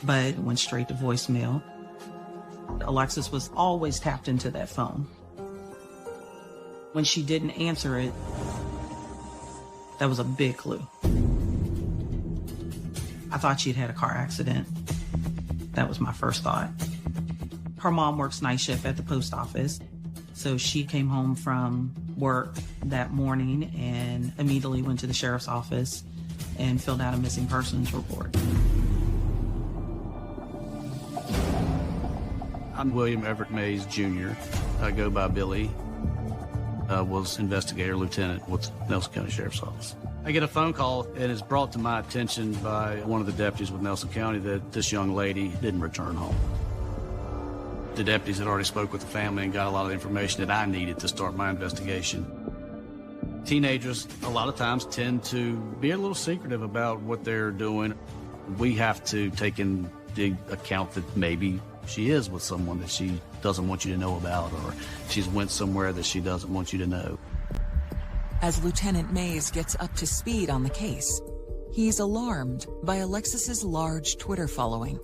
but it went straight to voicemail. Alexis was always tapped into that phone. When she didn't answer it, that was a big clue. I thought she'd had a car accident. That was my first thought. Her mom works night shift at the post office, so she came home from work that morning and immediately went to the sheriff's office and filled out a missing persons report. I'm William Everett Mays, Jr. I go by Billy. I was investigator lieutenant with Nelson County Sheriff's Office. I get a phone call, and it's brought to my attention by one of the deputies with Nelson County that this young lady didn't return home. The deputies had already spoke with the family and got a lot of information that I needed to start my investigation. Teenagers, a lot of times, tend to be a little secretive about what they're doing. We have to take into account that maybe she is with someone that she doesn't want you to know about, or she's went somewhere that she doesn't want you to know. As Lieutenant Mays gets up to speed on the case, he's alarmed by Alexis's large Twitter following.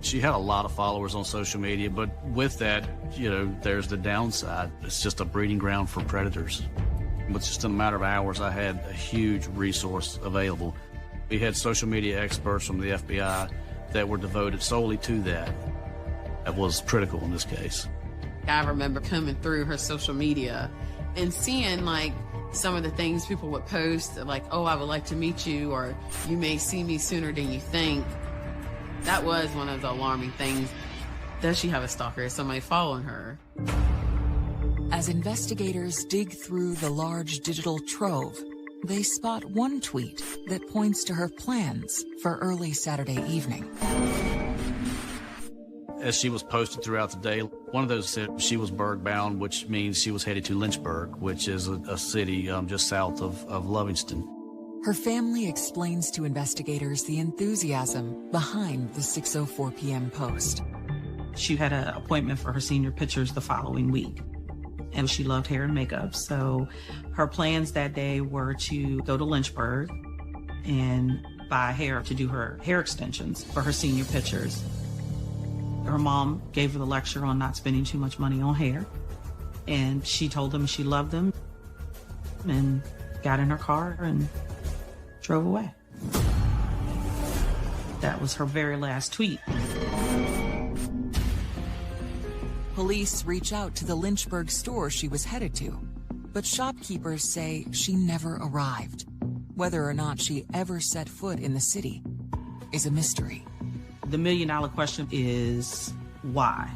She had a lot of followers on social media, but with that, there's the downside. It's just a breeding ground for predators. With just a matter of hours, I had a huge resource available. We had social media experts from the FBI that were devoted solely to that. That was critical in this case. I remember coming through her social media and seeing some of the things people would post, like, oh, I would like to meet you, or you may see me sooner than you think. That was one of the alarming things. Does she have a stalker? Is somebody following her? As investigators dig through the large digital trove, they spot one tweet that points to her plans for early Saturday evening. As she was posted throughout the day, one of those said she was Berg-bound, which means she was headed to Lynchburg, which is a city just south of Lovingston. Her family explains to investigators the enthusiasm behind the 6:04 p.m. post. She had an appointment for her senior pictures the following week, and she loved hair and makeup, so her plans that day were to go to Lynchburg and buy hair to do her hair extensions for her senior pictures. Her mom gave her the lecture on not spending too much money on hair, and she told them she loved them and got in her car and drove away. That was her very last tweet. Police reach out to the Lynchburg store she was headed to, but shopkeepers say she never arrived. Whether or not she ever set foot in the city is a mystery. The million-dollar question is why?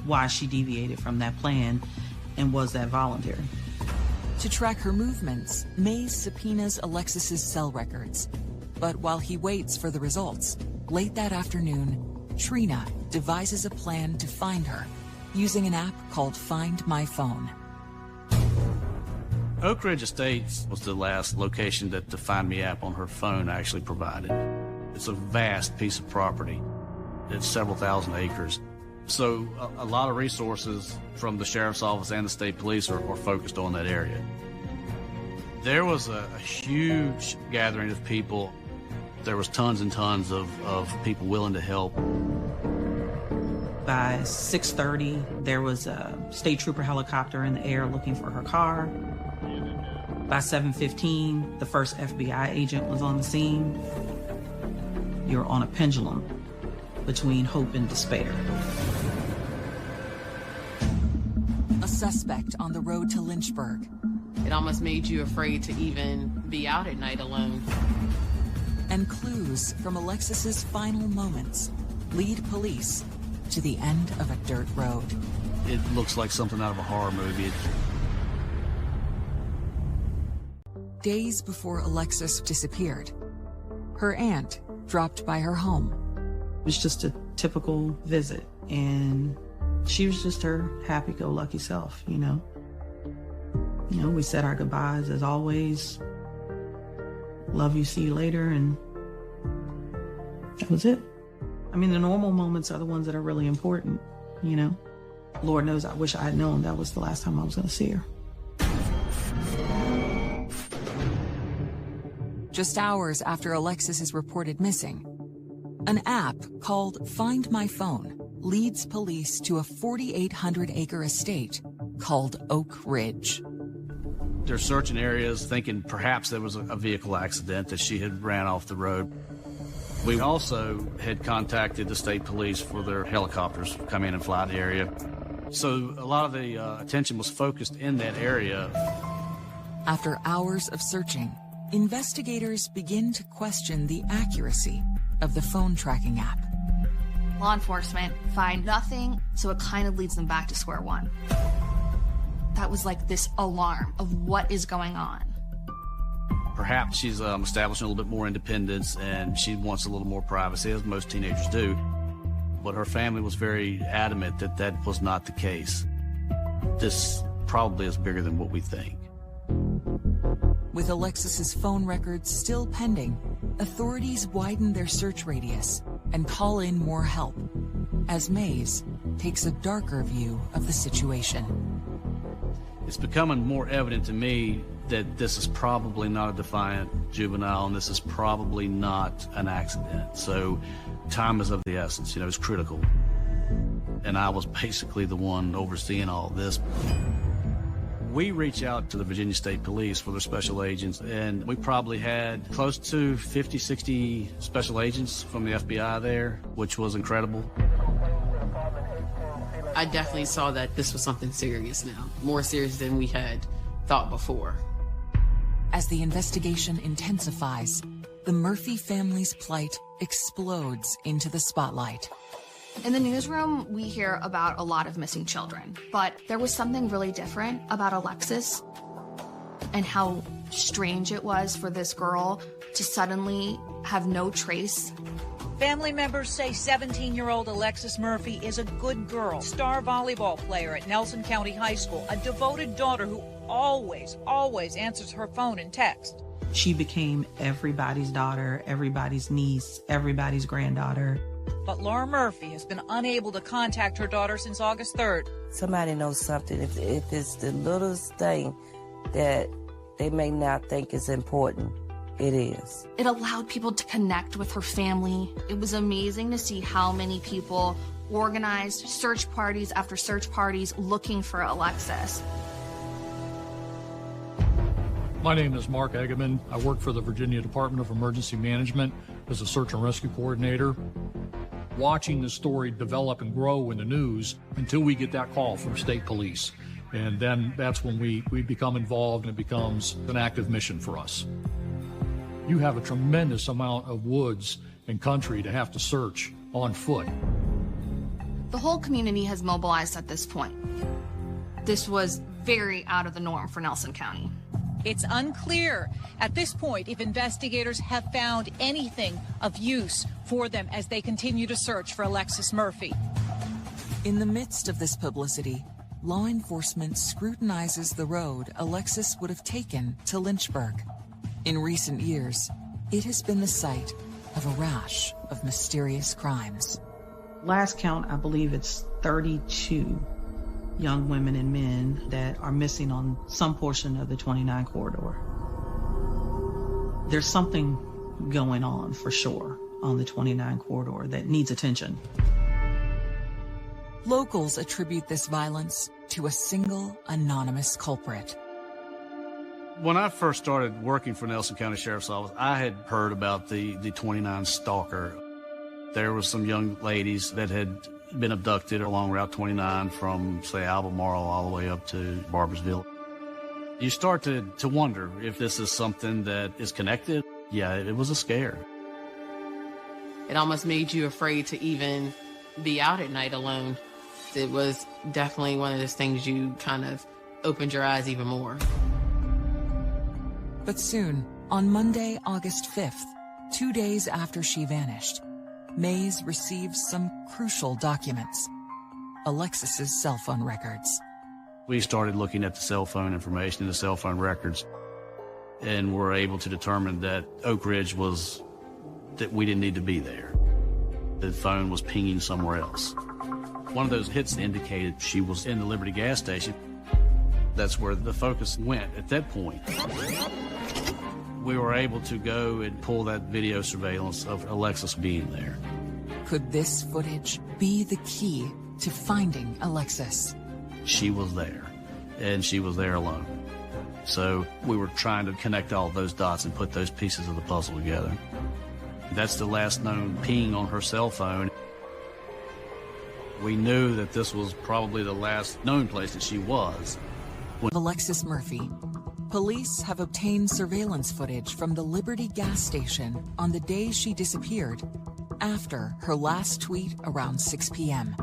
Why she deviated from that plan, and was that voluntary? To track her movements, Mays subpoenas Alexis's cell records. But while he waits for the results, late that afternoon, Trina devises a plan to find her using an app called Find My Phone. Oak Ridge Estates was the last location that the Find Me app on her phone actually provided. It's a vast piece of property. It's several thousand acres. So a lot of resources from the sheriff's office and the state police are focused on that area. There was a huge gathering of people. There was tons and tons of people willing to help. By 6:30, there was a state trooper helicopter in the air looking for her car. By 7:15, the first FBI agent was on the scene. You're on a pendulum between hope and despair. A suspect on the road to Lynchburg. It almost made you afraid to even be out at night alone. And clues from Alexis's final moments lead police to the end of a dirt road. It looks like something out of a horror movie. Days before Alexis disappeared, her aunt dropped by her home. It was just a typical visit, and she was just her happy-go-lucky self, you know. We said our goodbyes as always. love you, see you later, and that was it. I mean, the normal moments are the ones that are really important, you know? Lord knows I wish I had known that was the last time I was going to see her. Just hours after Alexis is reported missing, an app called Find My Phone leads police to a 4,800-acre estate called Oak Ridge. They're searching areas thinking perhaps there was a vehicle accident, that she had ran off the road. We also had contacted the state police for their helicopters to come in and fly the area. So a lot of the attention was focused in that area. After hours of searching, investigators begin to question the accuracy of the phone tracking app. Law enforcement find nothing, so it kind of leads them back to square one. That was like this alarm of what is going on. Perhaps she's establishing a little bit more independence and she wants a little more privacy, as most teenagers do. But her family was very adamant that that was not the case. This probably is bigger than what we think. With Alexis's phone records still pending, authorities widen their search radius and call in more help as Mays takes a darker view of the situation. It's becoming more evident to me that this is probably not a defiant juvenile and this is probably not an accident. So time is of the essence, you know, it's critical. And I was basically the one overseeing all this. We reach out to the Virginia State Police for their special agents, and we probably had close to 50, 60 special agents from the FBI there, which was incredible. I definitely saw that this was something serious now, more serious than we had thought before. As the investigation intensifies, the Murphy family's plight explodes into the spotlight. In the newsroom, we hear about a lot of missing children, but there was something really different about Alexis and how strange it was for this girl to suddenly have no trace. Family members say 17-year-old Alexis Murphy is a good girl, star volleyball player at Nelson County High School, a devoted daughter who always answers her phone and text. She became everybody's daughter, everybody's niece, everybody's granddaughter. But Laura Murphy has been unable to contact her daughter since August 3rd. Somebody knows something. If it's the littlest thing that they may not think is important, it is. It allowed people to connect with her family. It was amazing to see how many people organized search parties after search parties looking for Alexis. My name is Mark Eggeman. I work for the Virginia Department of Emergency Management as a search and rescue coordinator. Watching the story develop and grow in the news until we get that call from state police. And then that's when we become involved and it becomes an active mission for us. You have a tremendous amount of woods and country to have to search on foot. The whole community has mobilized at this point. This was very out of the norm for Nelson County. It's unclear at this point if investigators have found anything of use for them as they continue to search for Alexis Murphy. In the midst of this publicity, law enforcement scrutinizes the road Alexis would have taken to Lynchburg. In recent years, it has been the site of a rash of mysterious crimes. Last count, I believe it's 32 young women and men that are missing on some portion of the 29 corridor. There's something going on for sure on the 29 corridor that needs attention. Locals attribute this violence to a single anonymous culprit. When I first started working for Nelson County Sheriff's Office, I had heard about the 29 stalker. There were some young ladies that had been abducted along Route 29 from, say, Albemarle all the way up to Barboursville. You start to wonder if this is something that is connected. Yeah, it was a scare. It almost made you afraid to even be out at night alone. It was definitely one of those things you kind of opened your eyes even more. But soon, on Monday, August 5th, 2 days after she vanished, Mays receives some crucial documents. Alexis's cell phone records. We started looking at the cell phone information and the cell phone records. and were able to determine that Oak Ridge that we didn't need to be there. The phone was pinging somewhere else. One of those hits indicated she was in the Liberty gas station. That's where the focus went at that point. We were able to go and pull that video surveillance of Alexis being there. Could this footage be the key to finding Alexis? She was there, and she was there alone. So we were trying to connect all those dots and put those pieces of the puzzle together. That's the last known ping on her cell phone. We knew that this was probably the last known place that she was. Alexis Murphy. Police have obtained surveillance footage from the Liberty gas station on the day she disappeared, after her last tweet around 6 p.m.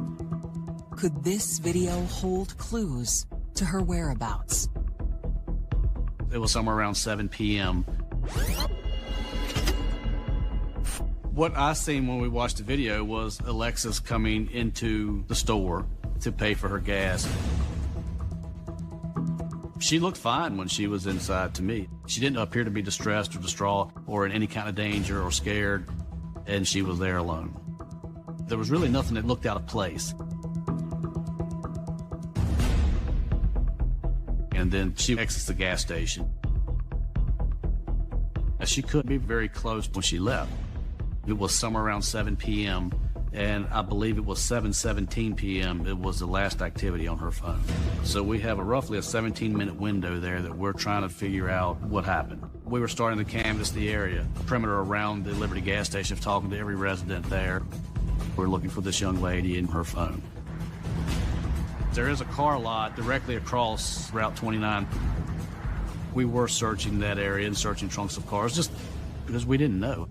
Could this video hold clues to her whereabouts? It was somewhere around 7 p.m. What I seen when we watched the video was Alexis coming into the store to pay for her gas. She looked fine when she was inside to me. She didn't appear to be distressed or distraught or in any kind of danger or scared, and she was there alone. There was really nothing that looked out of place. And then she exits the gas station. She couldn't be very close when she left. It was somewhere around 7 p.m., and I believe it was 7:17 p.m. It was the last activity on her phone. So we have roughly a 17-minute window there that we're trying to figure out what happened. We were starting to canvass the area, the perimeter around the Liberty gas station, talking to every resident there. We're looking for this young lady and her phone. There is a car lot directly across Route 29. We were searching that area and searching trunks of cars just because we didn't know.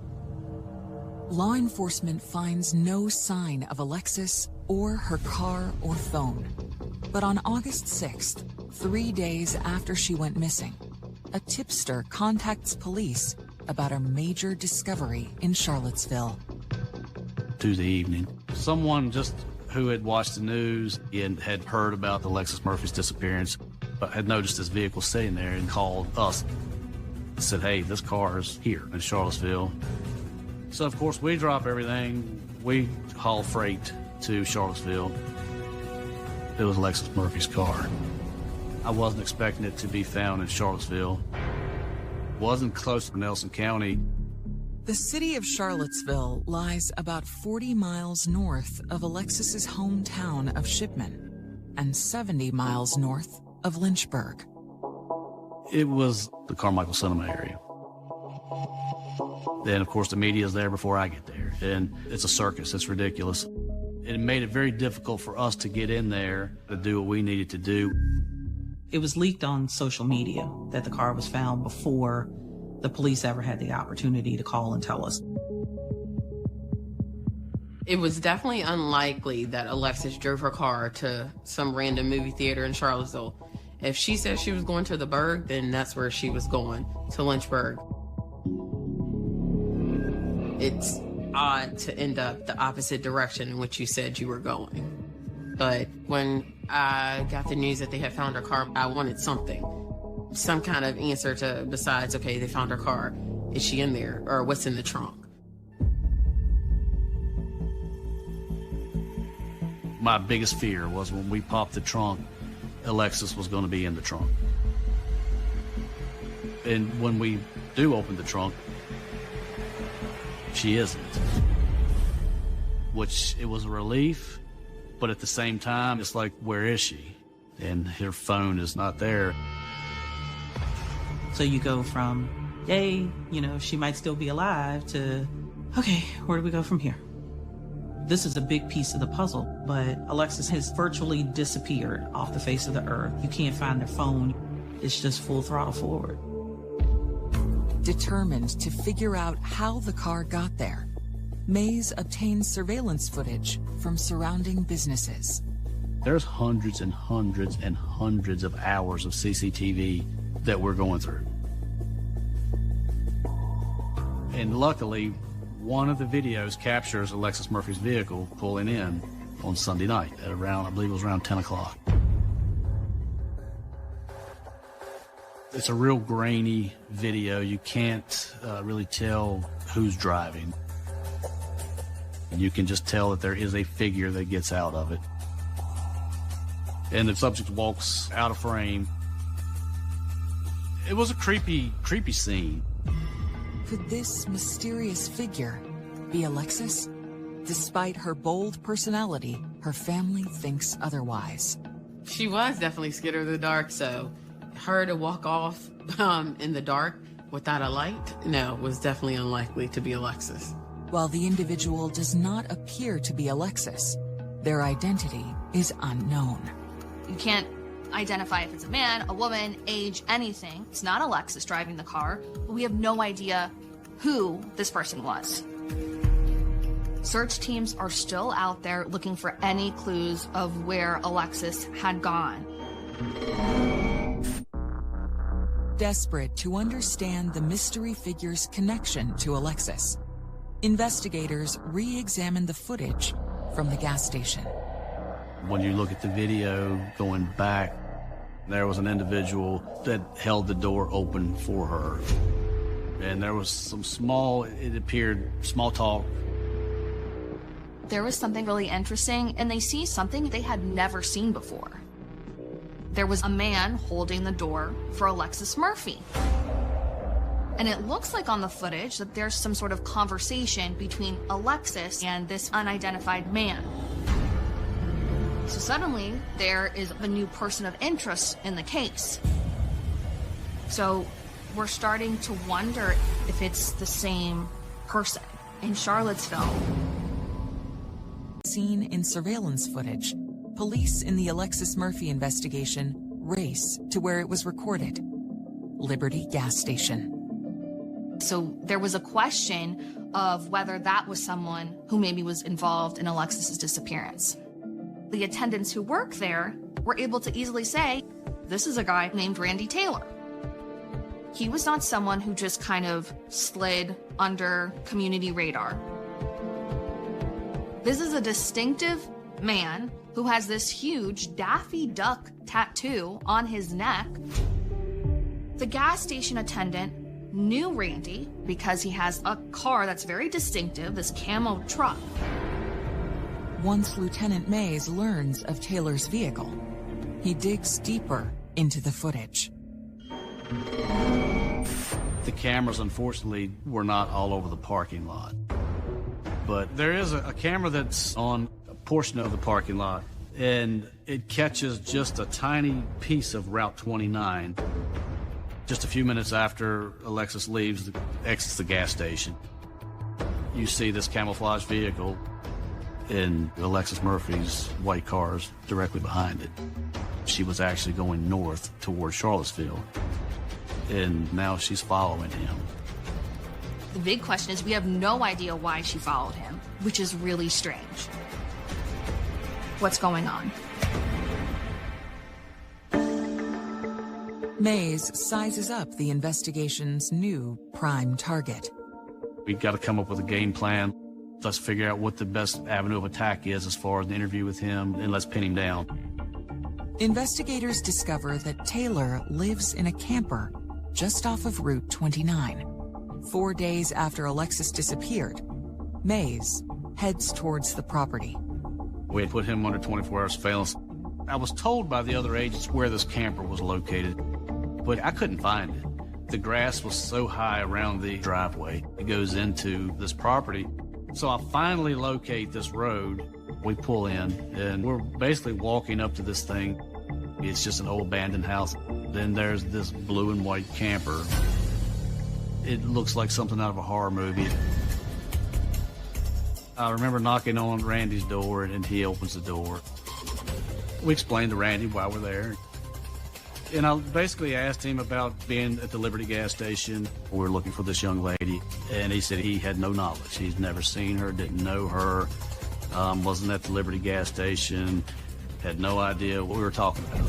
Law enforcement finds no sign of Alexis or her car or phone. But on August 6th, 3 days after she went missing, a tipster contacts police about a major discovery in Charlottesville. Tuesday evening, someone just who had watched the news and had heard about Alexis Murphy's disappearance, but had noticed this vehicle sitting there and called us. Said, hey, this car is here in Charlottesville. So, of course, we drop everything. We haul freight to Charlottesville. It was Alexis Murphy's car. I wasn't expecting it to be found in Charlottesville. Wasn't close to Nelson County. The city of Charlottesville lies about 40 miles north of Alexis's hometown of Shipman and 70 miles north of Lynchburg. It was the Carmichael Cinema area. Then, of course, the media is there before I get there. And it's a circus. It's ridiculous. It made it very difficult for us to get in there to do what we needed to do. It was leaked on social media that the car was found before the police ever had the opportunity to call and tell us. It was definitely unlikely that Alexis drove her car to some random movie theater in Charlottesville. If she said she was going to the Berg, then that's where she was going, to Lynchburg. It's odd to end up the opposite direction in which you said you were going. But when I got the news that they had found her car, I wanted something. Some kind of answer to, besides, okay, they found her car. Is she in there? Or what's in the trunk? My biggest fear was when we popped the trunk, Alexis was going to be in the trunk. And when we do open the trunk, she isn't. Which, it was a relief, but at the same time, it's like, where is she? And her phone is not there. So you go from, yay, she might still be alive, to, okay, where do we go from here? This is a big piece of the puzzle, but Alexis has virtually disappeared off the face of the earth. You can't find their phone. It's just full throttle forward. Determined to figure out how the car got there, Mays obtained surveillance footage from surrounding businesses. There's hundreds and hundreds and hundreds of hours of CCTV that we're going through. And luckily, one of the videos captures Alexis Murphy's vehicle pulling in on Sunday night at around, I believe it was around 10 o'clock. It's a real grainy video. You can't really tell who's driving. You can just tell that there is a figure that gets out of it. And the subject walks out of frame. It was a creepy scene. Could this mysterious figure be Alexis? Despite her bold personality, her family thinks otherwise. She was definitely scared of the dark, so her to walk off in the dark without a light, no, was definitely unlikely to be Alexis. While the individual does not appear to be Alexis, their identity is unknown. You can't identify if it's a man, a woman, age, anything. It's not Alexis driving the car, but we have no idea who this person was. Search teams are still out there looking for any clues of where Alexis had gone. Desperate to understand the mystery figure's connection to Alexis, investigators re-examine the footage from the gas station. When you look at the video going back, there was an individual that held the door open for her. And there was some it appeared, small talk. There was something really interesting, and they see something they had never seen before. There was a man holding the door for Alexis Murphy. And it looks like on the footage that there's some sort of conversation between Alexis and this unidentified man. So suddenly, there is a new person of interest in the case. So we're starting to wonder if it's the same person. In Charlottesville, seen in surveillance footage, police in the Alexis Murphy investigation race to where it was recorded, Liberty gas station. So there was a question of whether that was someone who maybe was involved in Alexis's disappearance. The attendants who work there were able to easily say, this is a guy named Randy Taylor. He was not someone who just kind of slid under community radar. This is a distinctive man who has this huge Daffy Duck tattoo on his neck. The gas station attendant knew Randy because he has a car that's very distinctive, this camo truck. Once Lieutenant Mays learns of Taylor's vehicle, he digs deeper into the footage. The cameras, unfortunately, were not all over the parking lot. But there is a camera that's on a portion of the parking lot, and it catches just a tiny piece of Route 29. Just a few minutes after Alexis exits the gas station, you see this camouflage vehicle and Alexis Murphy's white cars directly behind it. She was actually going north towards Charlottesville, and now she's following him. The big question is we have no idea why she followed him, which is really strange. What's going on? Mays sizes up the investigation's new prime target. We've got to come up with a game plan. Let's figure out what the best avenue of attack is as far as the interview with him, and let's pin him down. Investigators discover that Taylor lives in a camper just off of Route 29. 4 days after Alexis disappeared, Mays heads towards the property. We had put him under 24-hour surveillance. I was told by the other agents where this camper was located, but I couldn't find it. The grass was so high around the driveway. It goes into this property. So I finally locate this road. We pull in, and we're basically walking up to this thing. It's just an old abandoned house. Then there's this blue and white camper. It looks like something out of a horror movie. I remember knocking on Randy's door, and he opens the door. We explained to Randy why we're there. And I basically asked him about being at the Liberty gas station. We were looking for this young lady, and he said he had no knowledge. He's never seen her, didn't know her, wasn't at the Liberty gas station, had no idea what we were talking about.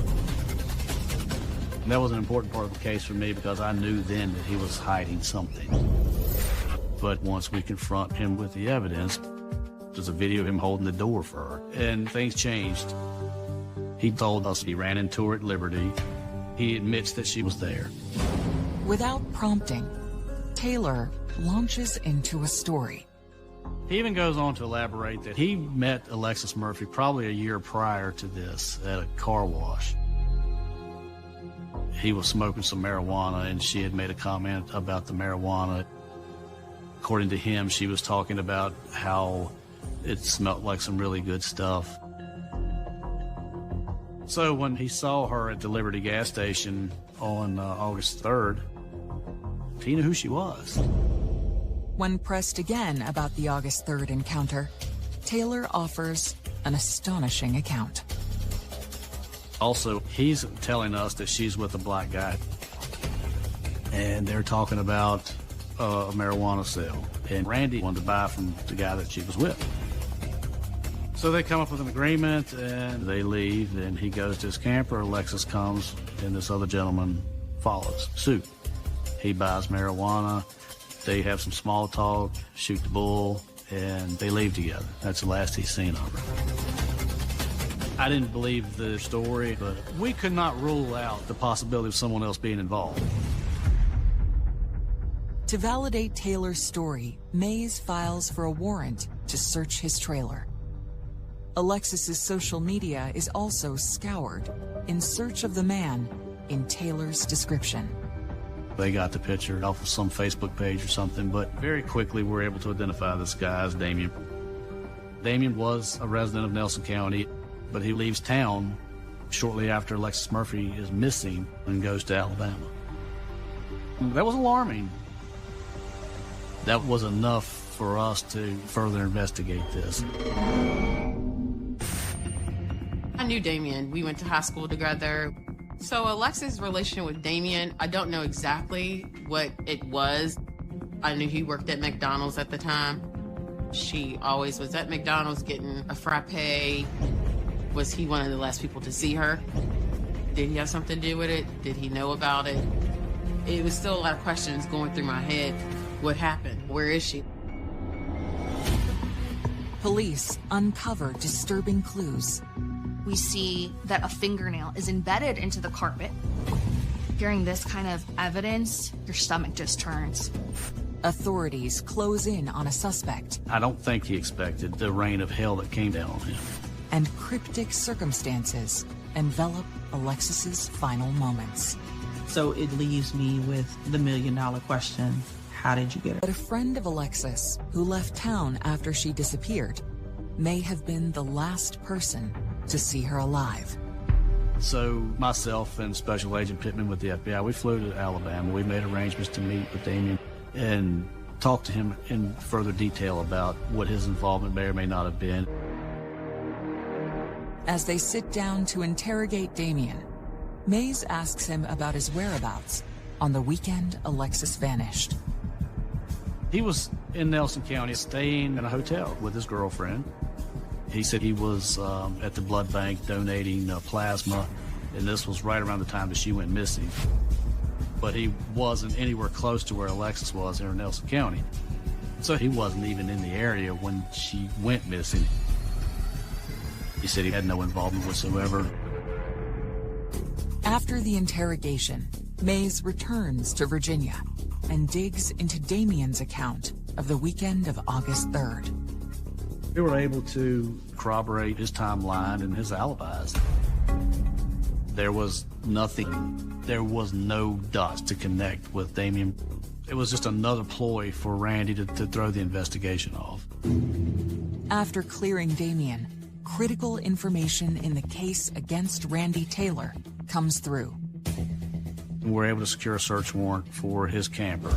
And that was an important part of the case for me because I knew then that he was hiding something. But once we confront him with the evidence, there's a video of him holding the door for her, and things changed. He told us he ran into her at Liberty. He admits that she was there. Without prompting, Taylor launches into a story. He even goes on to elaborate that he met Alexis Murphy probably a year prior to this at a car wash. He was smoking some marijuana, and she had made a comment about the marijuana. According to him, she was talking about how it smelled like some really good stuff. So when he saw her at the Liberty gas station on August 3rd, he knew who she was. When pressed again about the August 3rd encounter, Taylor offers an astonishing account. Also, he's telling us that she's with a black guy, and they're talking about a marijuana sale, and Randy wanted to buy from the guy that she was with. So they come up with an agreement, and they leave, and he goes to his camper. Alexis comes, and this other gentleman follows suit. He buys marijuana. They have some small talk, shoot the bull, and they leave together. That's the last he's seen of her. I didn't believe the story, but we could not rule out the possibility of someone else being involved. To validate Taylor's story, Mays files for a warrant to search his trailer. Alexis's social media is also scoured in search of the man in Taylor's description. They got the picture off of some Facebook page or something, but very quickly we're able to identify this guy as Damien. Damien was a resident of Nelson County, but he leaves town shortly after Alexis Murphy is missing and goes to Alabama. That was alarming. That was enough for us to further investigate this. I knew Damien. We went to high school together. So Alexis' relationship with Damien, I don't know exactly what it was. I knew he worked at McDonald's at the time. She always was at McDonald's getting a frappe. Was he one of the last people to see her? Did he have something to do with it? Did he know about it? It was still a lot of questions going through my head. What happened? Where is she? Police uncover disturbing clues. We see that a fingernail is embedded into the carpet. Hearing this kind of evidence, your stomach just turns. Authorities close in on a suspect. I don't think he expected the rain of hell that came down on him. And cryptic circumstances envelop Alexis's final moments. So it leaves me with the million-dollar question, how did you get her? But a friend of Alexis, who left town after she disappeared, may have been the last person to see her alive. So myself and Special Agent Pittman with the FBI, we flew to Alabama. We made arrangements to meet with Damien and talk to him in further detail about what his involvement may or may not have been. As they sit down to interrogate Damien, Mays asks him about his whereabouts on the weekend Alexis vanished. He was in Nelson County staying in a hotel with his girlfriend. He said he was at the blood bank donating plasma, and this was right around the time that she went missing. But he wasn't anywhere close to where Alexis was here in Nelson County. So he wasn't even in the area when she went missing. He said he had no involvement whatsoever. After the interrogation, Mays returns to Virginia and digs into Damien's account of the weekend of August 3rd. We were able to corroborate his timeline and his alibis. There was nothing, there was no dots to connect with Damien. It was just another ploy for Randy to throw the investigation off. After clearing Damien, critical information in the case against Randy Taylor comes through. We were able to secure a search warrant for his camper.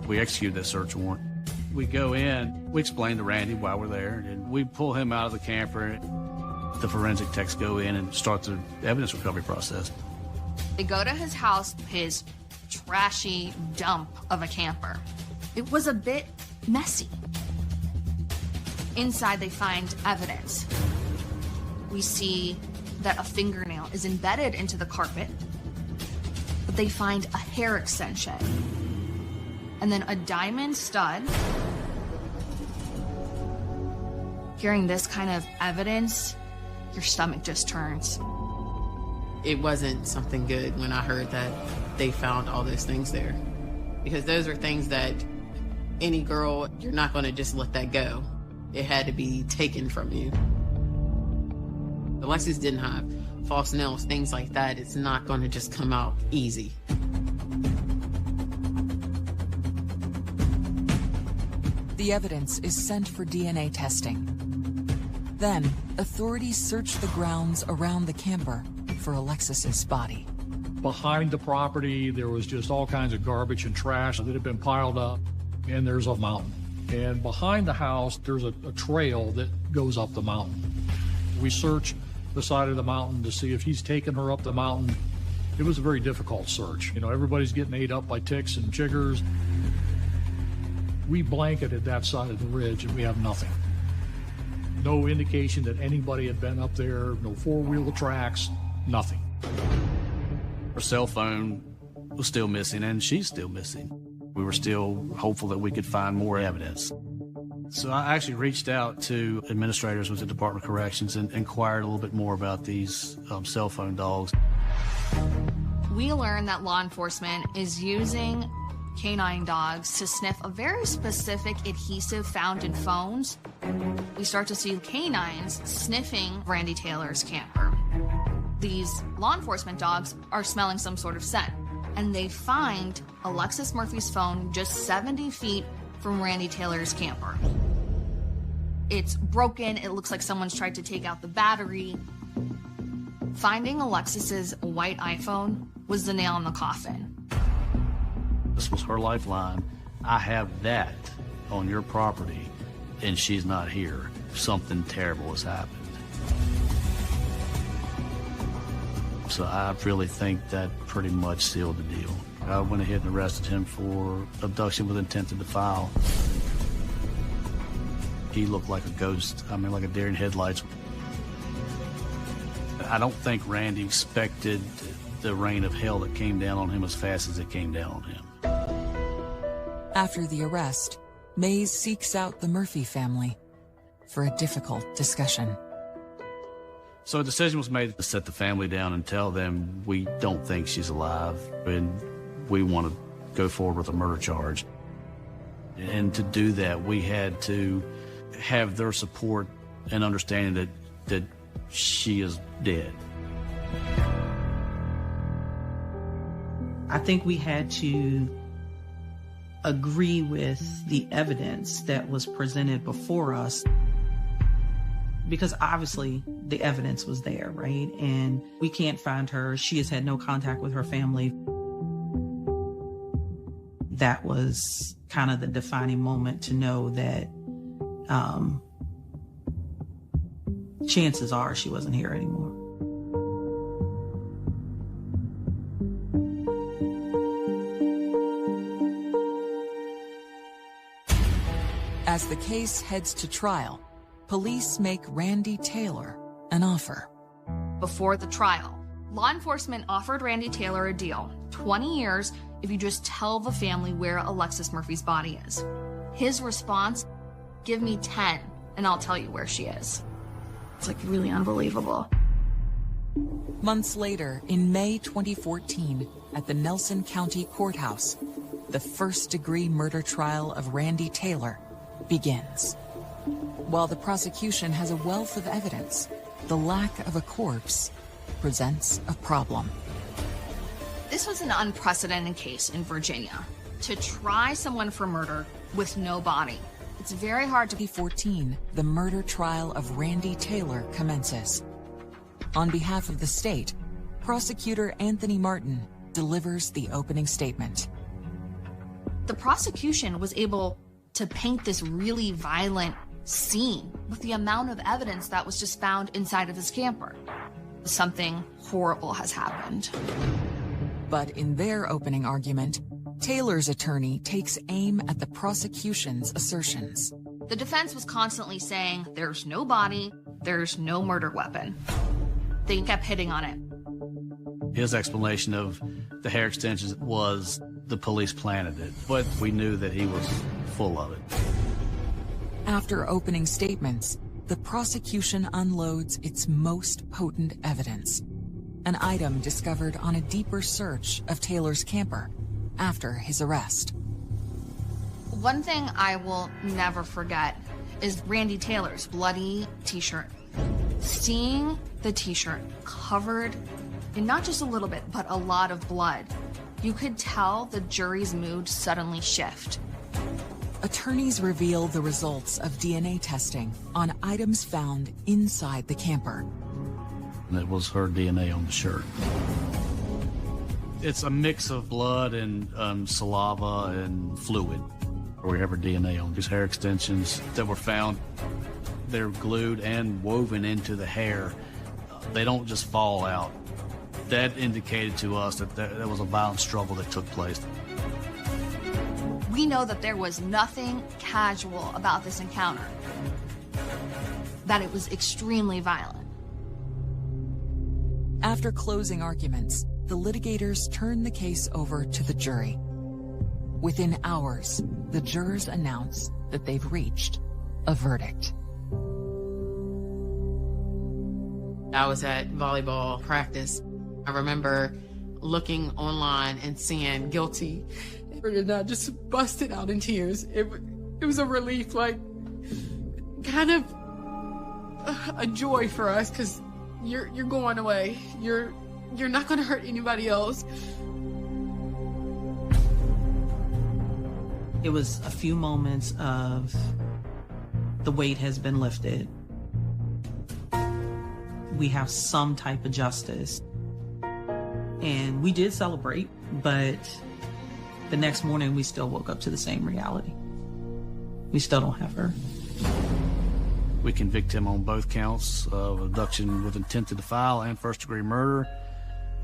We executed that search warrant. We go in, we explain to Randy why we're there, and we pull him out of the camper. The forensic techs go in and start the evidence recovery process. They go to his house, his trashy dump of a camper. It was a bit messy. Inside, they find evidence. We see that a fingernail is embedded into the carpet, but they find a hair extension and then a diamond stud. Hearing this kind of evidence, your stomach just turns. It wasn't something good when I heard that they found all those things there. Because those are things that any girl, you're not going to just let that go. It had to be taken from you. Alexis didn't have false nails, things like that. It's not going to just come out easy. The evidence is sent for DNA testing. Then, authorities search the grounds around the camper for Alexis's body. Behind the property, there was just all kinds of garbage and trash that had been piled up, and there's a mountain. And behind the house, there's a trail that goes up the mountain. We searched the side of the mountain to see if he's taken her up the mountain. It was a very difficult search. You know, everybody's getting ate up by ticks and chiggers. We blanketed that side of the ridge, and we have nothing. No indication that anybody had been up there, no four-wheel tracks, nothing. Her cell phone was still missing, and she's still missing. We were still hopeful that we could find more evidence. So I actually reached out to administrators with the Department of Corrections and inquired a little bit more about these cell phone dogs. We learned that law enforcement is using canine dogs to sniff a very specific adhesive found in phones. We start to see canines sniffing Randy Taylor's camper. These law enforcement dogs are smelling some sort of scent, and they find Alexis Murphy's phone just 70 feet from Randy Taylor's camper. It's broken. It looks like someone's tried to take out the battery. Finding Alexis's white iPhone was the nail in the coffin. This was her lifeline. I have that on your property, and she's not here. Something terrible has happened. So I really think that pretty much sealed the deal. I went ahead and arrested him for abduction with intent to defile. He looked like a ghost. I mean, like a deer in headlights. I don't think Randy expected the rain of hell that came down on him as fast as it came down on him. After the arrest, Mays seeks out the Murphy family for a difficult discussion. So a decision was made to set the family down and tell them we don't think she's alive and we want to go forward with a murder charge. And to do that, we had to have their support and understanding that she is dead. I think we had to agree with the evidence that was presented before us, because obviously the evidence was there, right? And we can't find her. She has had no contact with her family. That was kind of the defining moment to know that chances are she wasn't here anymore. As the case heads to trial, police make Randy Taylor an offer. Before the trial, law enforcement offered Randy Taylor a deal, 20 years if you just tell the family where Alexis Murphy's body is. His response, give me 10 and I'll tell you where she is. It's like really unbelievable. Months later, in May 2014, at the Nelson County Courthouse, the first-degree murder trial of Randy Taylor begins. While the prosecution has a wealth of evidence, the lack of a corpse presents a problem. This was an unprecedented case in Virginia. To try someone for murder with no body, it's very hard to... 2014, the murder trial of Randy Taylor commences. On behalf of the state, prosecutor Anthony Martin delivers the opening statement. The prosecution was able to paint this really violent scene with the amount of evidence that was just found inside of this camper. Something horrible has happened. But in their opening argument, Taylor's attorney takes aim at the prosecution's assertions. The defense was constantly saying, there's no body, there's no murder weapon. They kept hitting on it. His explanation of the hair extensions was the police planted it, but we knew that he was full of it. After opening statements, the prosecution unloads its most potent evidence. an item discovered on a deeper search of Taylor's camper after his arrest. One thing I will never forget is Randy Taylor's bloody t-shirt. Seeing the t-shirt covered in not just a little bit, but a lot of blood, you could tell the jury's mood suddenly shift. Attorneys reveal the results of DNA testing on items found inside the camper. It was her DNA on the shirt. It's a mix of blood and saliva and fluid. We have her DNA on these hair extensions that were found. They're glued and woven into the hair. They don't just fall out. That indicated to us that there was a violent struggle that took place. We know that there was nothing casual about this encounter, that it was extremely violent. After closing arguments, the litigators turned the case over to the jury. Within hours, the jurors announced that they've reached a verdict. I was at volleyball practice. I remember looking online and seeing guilty. And I just busted out in tears. It was a relief, like kind of a joy for us, because you're going away. You're not going to hurt anybody else. It was a few moments of the weight has been lifted. We have some type of justice. And we did celebrate, but the next morning we still woke up to the same reality. We still don't have her. We convict him on both counts of abduction with intent to defile and first-degree murder.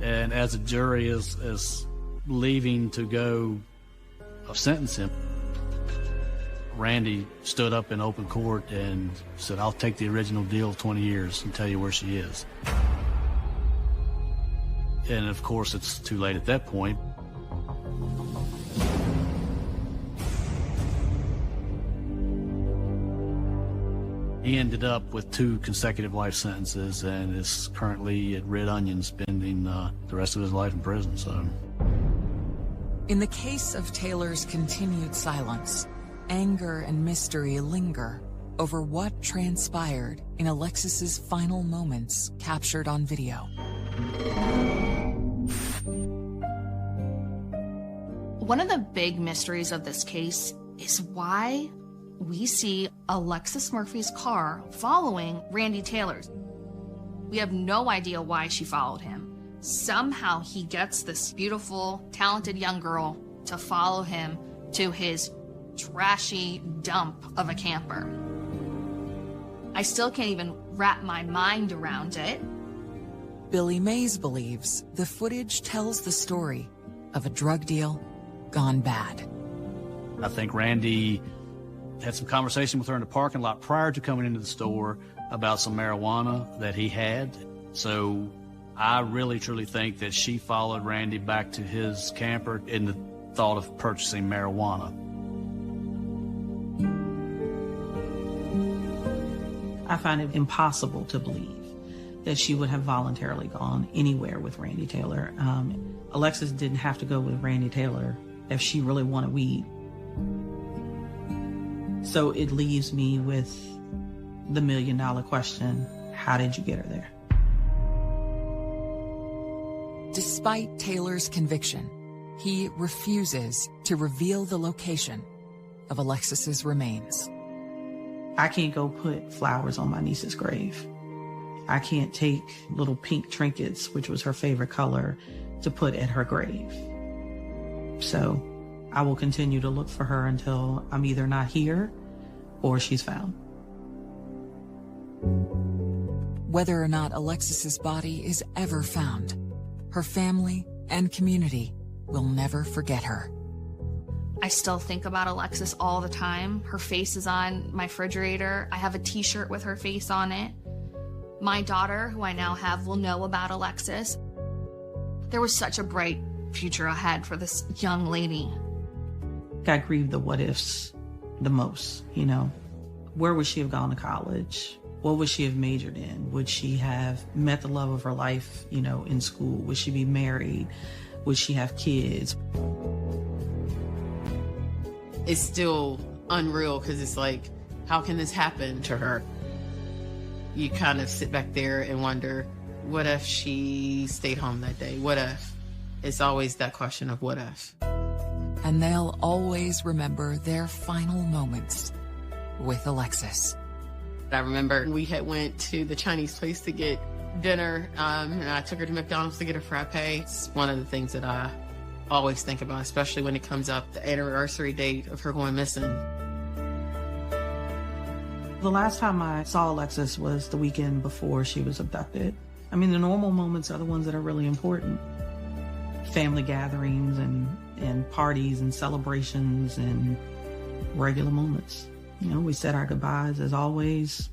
And as the jury is leaving to go sentence him, Randy stood up in open court and said, "I'll take the original deal of 20 years and tell you where she is." And of course, it's too late at that point. He ended up with 2 consecutive life sentences and is currently at Red Onion spending the rest of his life in prison. So, in the case of Taylor's continued silence, anger and mystery linger over what transpired in Alexis's final moments captured on video. One of the big mysteries of this case is why we see Alexis Murphy's car following Randy Taylor's. We have no idea why she followed him. Somehow he gets this beautiful, talented young girl to follow him to his trashy dump of a camper. I still can't even wrap my mind around it. Billy Mays believes the footage tells the story of a drug deal gone bad. I think Randy had some conversation with her in the parking lot prior to coming into the store about some marijuana that he had. So I really, truly think that she followed Randy back to his camper in the thought of purchasing marijuana. I find it impossible to believe that she would have voluntarily gone anywhere with Randy Taylor. Alexis didn't have to go with Randy Taylor if she really wanted weed. So it leaves me with the $1 million question: how did you get her there? Despite Taylor's conviction, he refuses to reveal the location of Alexis's remains. I can't go put flowers on my niece's grave. I can't take little pink trinkets, which was her favorite color, to put at her grave. So I will continue to look for her until I'm either not here or she's found. Whether or not Alexis's body is ever found, her family and community will never forget her. I still think about Alexis all the time. Her face is on my refrigerator. I have a t-shirt with her face on it. My daughter, who I now have, will know about Alexis. There was such a bright future ahead for this young lady. I grieve the what ifs the most, you know. Where would she have gone to college? What would she have majored in? Would she have met the love of her life, in school? Would she be married? Would she have kids? It's still unreal because it's like, how can this happen to her? You kind of sit back there and wonder, what if she stayed home that day? What if? It's always that question of what if. And they'll always remember their final moments with Alexis. I remember we had went to the Chinese place to get dinner, and I took her to McDonald's to get a frappe. It's one of the things that I always think about, especially when it comes up the anniversary date of her going missing. The last time I saw Alexis was the weekend before she was abducted. I mean, the normal moments are the ones that are really important. Family gatherings and parties and celebrations and regular moments. We said our goodbyes as always.